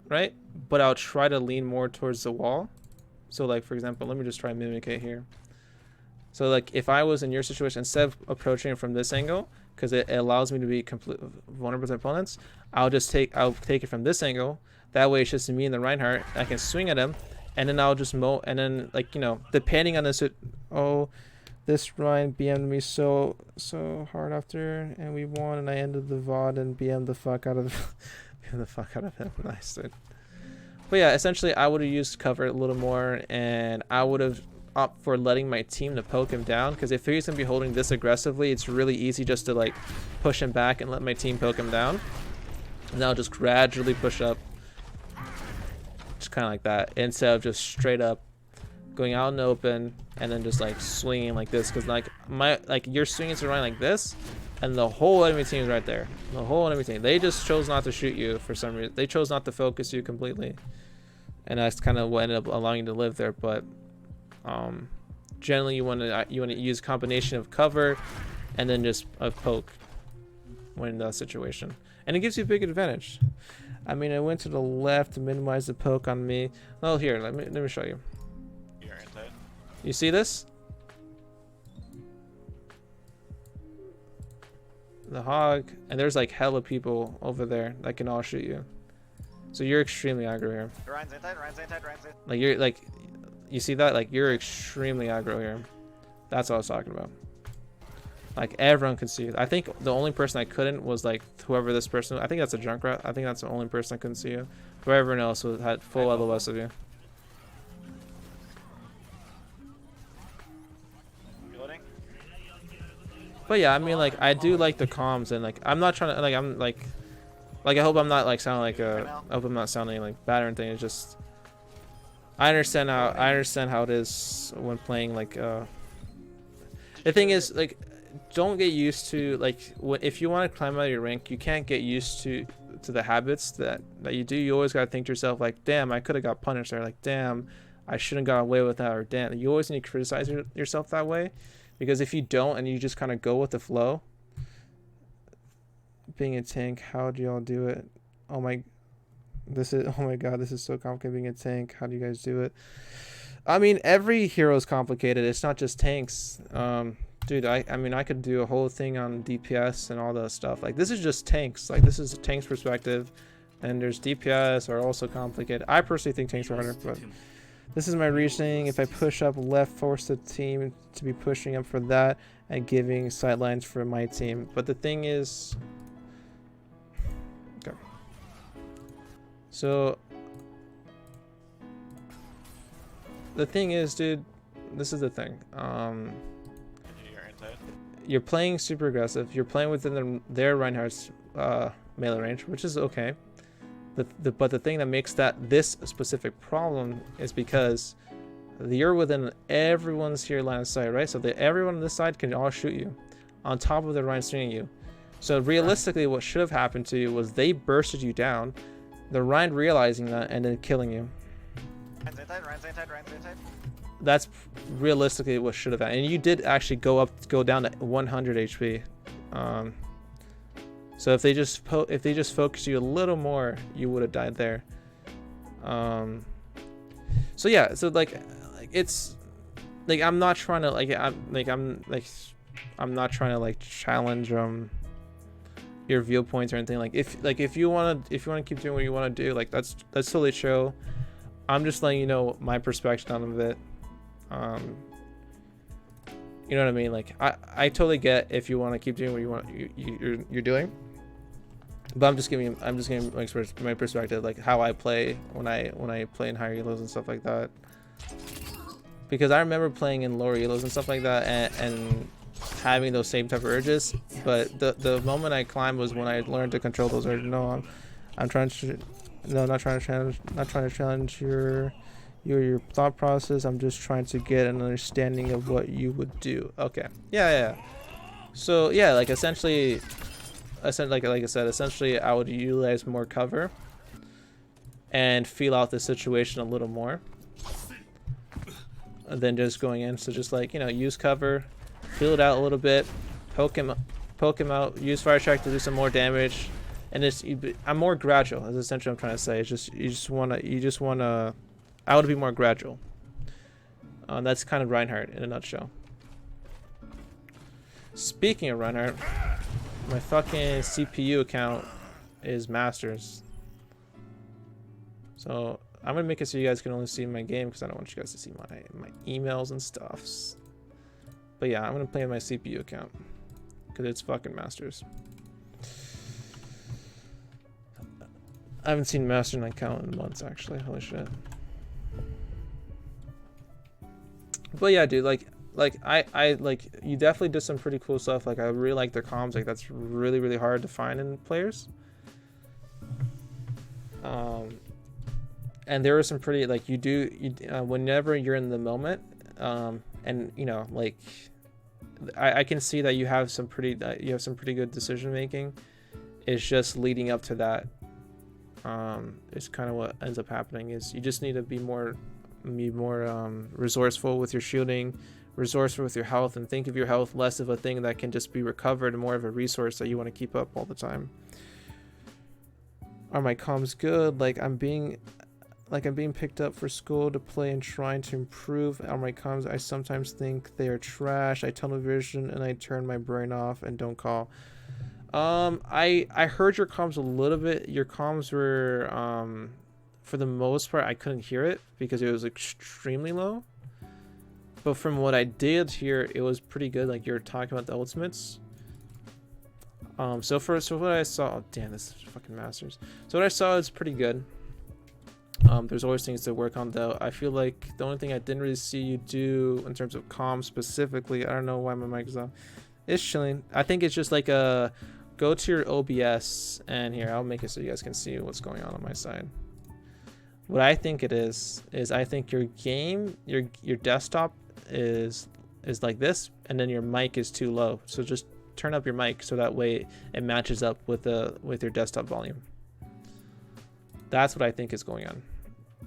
right? But I'll try to lean more towards the wall. So like, for example, let me just try and mimicate here. So like if I was in your situation, instead of approaching it from this angle, because it allows me to be complete vulnerable to opponents, I'll take it from this angle. That way it's just me and the Reinhardt. I can swing at him, and then I'll just and then like depending on this, This Ryan BM'd me so hard after, and we won, and I ended the VOD and BM'd the fuck out of BM'd the fuck out of him. Nice, dude. But yeah, essentially, I would have used cover a little more, and I would have opted for letting my team to poke him down, because if he's gonna be holding this aggressively, it's really easy just to like push him back and let my team poke him down, and I'll just gradually push up, just kind of like that, instead of just straight up going out in the open and then just like swinging like this, because like you're swinging to Ryan like this, and the whole enemy team is right there. The whole enemy team, they just chose not to shoot you for some reason. They chose not to focus you completely, and that's kind of what ended up allowing you to live there. But generally, you want to use a combination of cover and then just a poke when in that situation, and it gives you a big advantage. I mean, I went to the left to minimize the poke on me. Oh, here, let me show you. You see this? The hog, and there's like hella people over there that can all shoot you. So you're extremely aggro here. Ryan's inside, Ryan's inside, Ryan's inside. Like you're like, you see that? Like you're extremely aggro here. That's what I was talking about. Like everyone can see you. I think the only person I couldn't was like whoever this person. I think that's a Junkrat. I think that's the only person I couldn't see you. But everyone else had full LOS of you. But yeah, I mean, like, I do like the comms, and like, I'm not trying to, like, I'm like I hope I'm not like sounding like I hope I'm not sounding like bad or anything. It's just I understand how it is when playing. Like, the thing is, like, don't get used to like if you want to climb out of your rank, you can't get used to the habits that you do. You always gotta think to yourself like, damn, I could have got punished, or like, damn, I shouldn't got away with that, or damn. You always need to criticize yourself that way. Because if you don't and you just kind of go with the flow, being a tank, how do y'all do it? Oh my god, this is so complicated. Being a tank, how do you guys do it? I mean, every hero is complicated. It's not just tanks. Dude, I mean, I could do a whole thing on DPS and all that stuff. Like, this is just tanks. Like, this is a tank's perspective, and there's DPS are also complicated. I personally think tanks are harder, but this is my reasoning. If I push up left, force the team to be pushing up for that and giving sidelines for my team. But the thing is, okay. So the thing is, dude, this is the thing. You're playing super aggressive. You're playing within their Reinhardt's melee range, which is okay. But the thing that makes this specific problem is because you're within everyone's here line of sight, right? So everyone on this side can all shoot you on top of the Ryan swinging you. So realistically, what should have happened to you was they bursted you down, the Ryan realizing that and then killing you. Ryan's inside. That's realistically what should have happened. And you did actually go down to 100 HP. So if they just focused you a little more, you would have died there. So yeah, so like it's like I'm not trying to I'm not trying to like challenge your viewpoints or anything. Like if you want to keep doing what you want to do, like that's totally chill. I'm just letting you know my perspective on it. You know what I mean? Like I totally get if you want to keep doing what you're doing. But I'm just giving my perspective, like how I play when I play in higher elos and stuff like that. Because I remember playing in lower elos and stuff like that and having those same type of urges. But the moment I climbed was when I learned to control those urges. No, I'm trying to not trying to challenge your thought process. I'm just trying to get an understanding of what you would do. Okay. Yeah. So yeah, like essentially. Like I said, essentially I would utilize more cover and feel out the situation a little more than just going in. So just like, you know, use cover, feel it out a little bit, poke him out, use fire track to do some more damage, and I'm more gradual. That's essentially what I'm trying to say. It's just you just wanna I would be more gradual. That's kind of Reinhardt in a nutshell. Speaking of Reinhardt, my fucking CPU account is Masters. So I'm gonna make it so you guys can only see my game because I don't want you guys to see my emails and stuffs. But yeah, I'm gonna play my CPU account because it's fucking Masters. I haven't seen Master Night count in months, actually. Holy shit. But yeah, dude, like I like, you definitely did some pretty cool stuff. Like I really like their comms. Like that's really, really hard to find in players. And there were some pretty, like, whenever you're in the moment, and you know, like, I can see that you have some pretty good decision making. It's just leading up to that. It's kind of what ends up happening is you just need to be more resourceful with your shooting, resourceful with your health, and think of your health less of a thing that can just be recovered and more of a resource that you want to keep up all the time. Are my comms good? Like I'm being picked up for school to play and trying to improve. On my comms, I sometimes think they are trash. I tunnel vision and I turn my brain off and don't call. I heard your comms a little bit. Your comms were, for the most part, I couldn't hear it because it was extremely low. But from what I did hear, it was pretty good. Like you're talking about the ultimates. So what I saw, oh, damn, this is fucking Masters. So what I saw is pretty good. There's always things to work on though. I feel like the only thing I didn't really see you do in terms of comms specifically, I don't know why my mic is off, it's chilling. I think it's just like go to your OBS, and here, I'll make it so you guys can see what's going on my side. What I think it is I think your game, your desktop is like this, and then your mic is too low. So just turn up your mic so that way it matches up with your desktop volume. That's what I think is going on,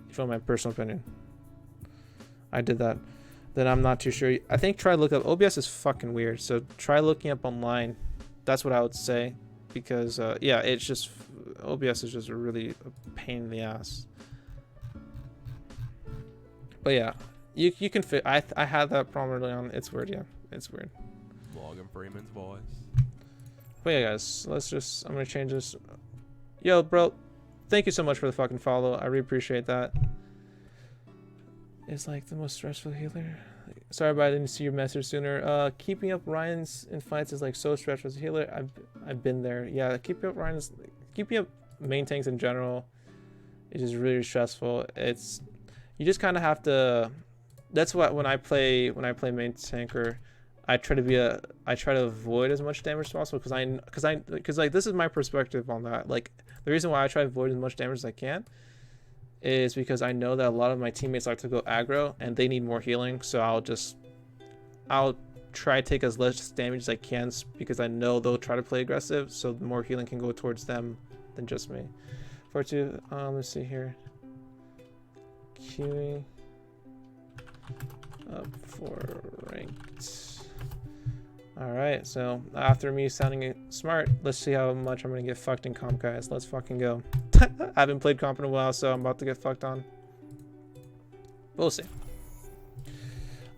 from my personal opinion. I did that. Then I'm not too sure. I think try to look up. OBS is fucking weird, so try looking up online. That's what I would say, because yeah, it's just, OBS is just a really pain in the ass. But yeah, you can fit. I had that problem early on. It's weird, yeah, it's weird. Morgan Freeman's voice. But yeah, guys, I'm gonna change this. Yo, bro, thank you so much for the fucking follow. I really appreciate that. It's like the most stressful healer. Sorry, but I didn't see your message sooner. Keeping up Ryan's in fights is like so stressful as a healer. I've been there. Yeah, keeping up main tanks in general is just really stressful. You just kind of have to. That's what when I play main tanker, I try to avoid as much damage as possible because like this is my perspective on that. Like the reason why I try to avoid as much damage as I can is because I know that a lot of my teammates like to go aggro and they need more healing, so I'll try to take as less damage as I can because I know they'll try to play aggressive, so more healing can go towards them than just me. Let's see here. Queuing up for ranked. Alright, so after me sounding smart, let's see how much I'm gonna get fucked in comp, guys. Let's fucking go. I haven't played comp in a while, so I'm about to get fucked on. We'll see.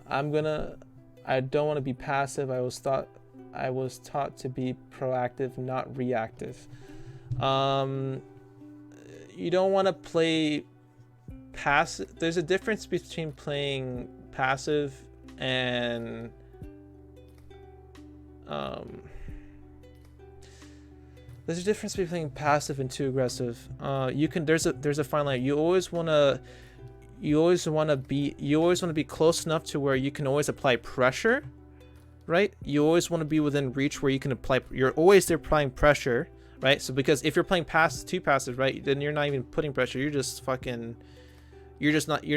I don't want to be passive. I was taught to be proactive, not reactive. You don't want to play passive. There's a difference between playing passive and there's a difference between playing passive and too aggressive. There's a fine line. You always want to be close enough to where you can always apply pressure, right? You always want to be within reach where you can apply. You're always there applying pressure, right? So because if you're playing too passive, right, then you're not even putting pressure. You're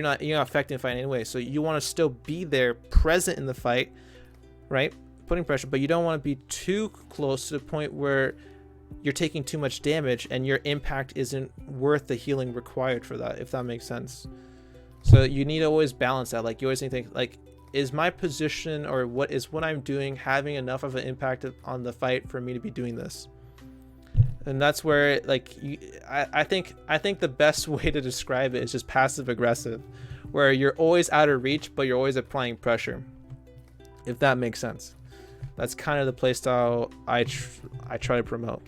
not affecting the fight anyway. So you want to still be there, present in the fight, right? Putting pressure, but you don't want to be too close to the point where you're taking too much damage and your impact isn't worth the healing required for that, if that makes sense. So you need to always balance that. Like you always need to think, like, is my position or what I'm doing having enough of an impact on the fight for me to be doing this? And that's where, like, I think the best way to describe it is just passive aggressive, where you're always out of reach, but you're always applying pressure, if that makes sense. That's kind of the playstyle I try to promote.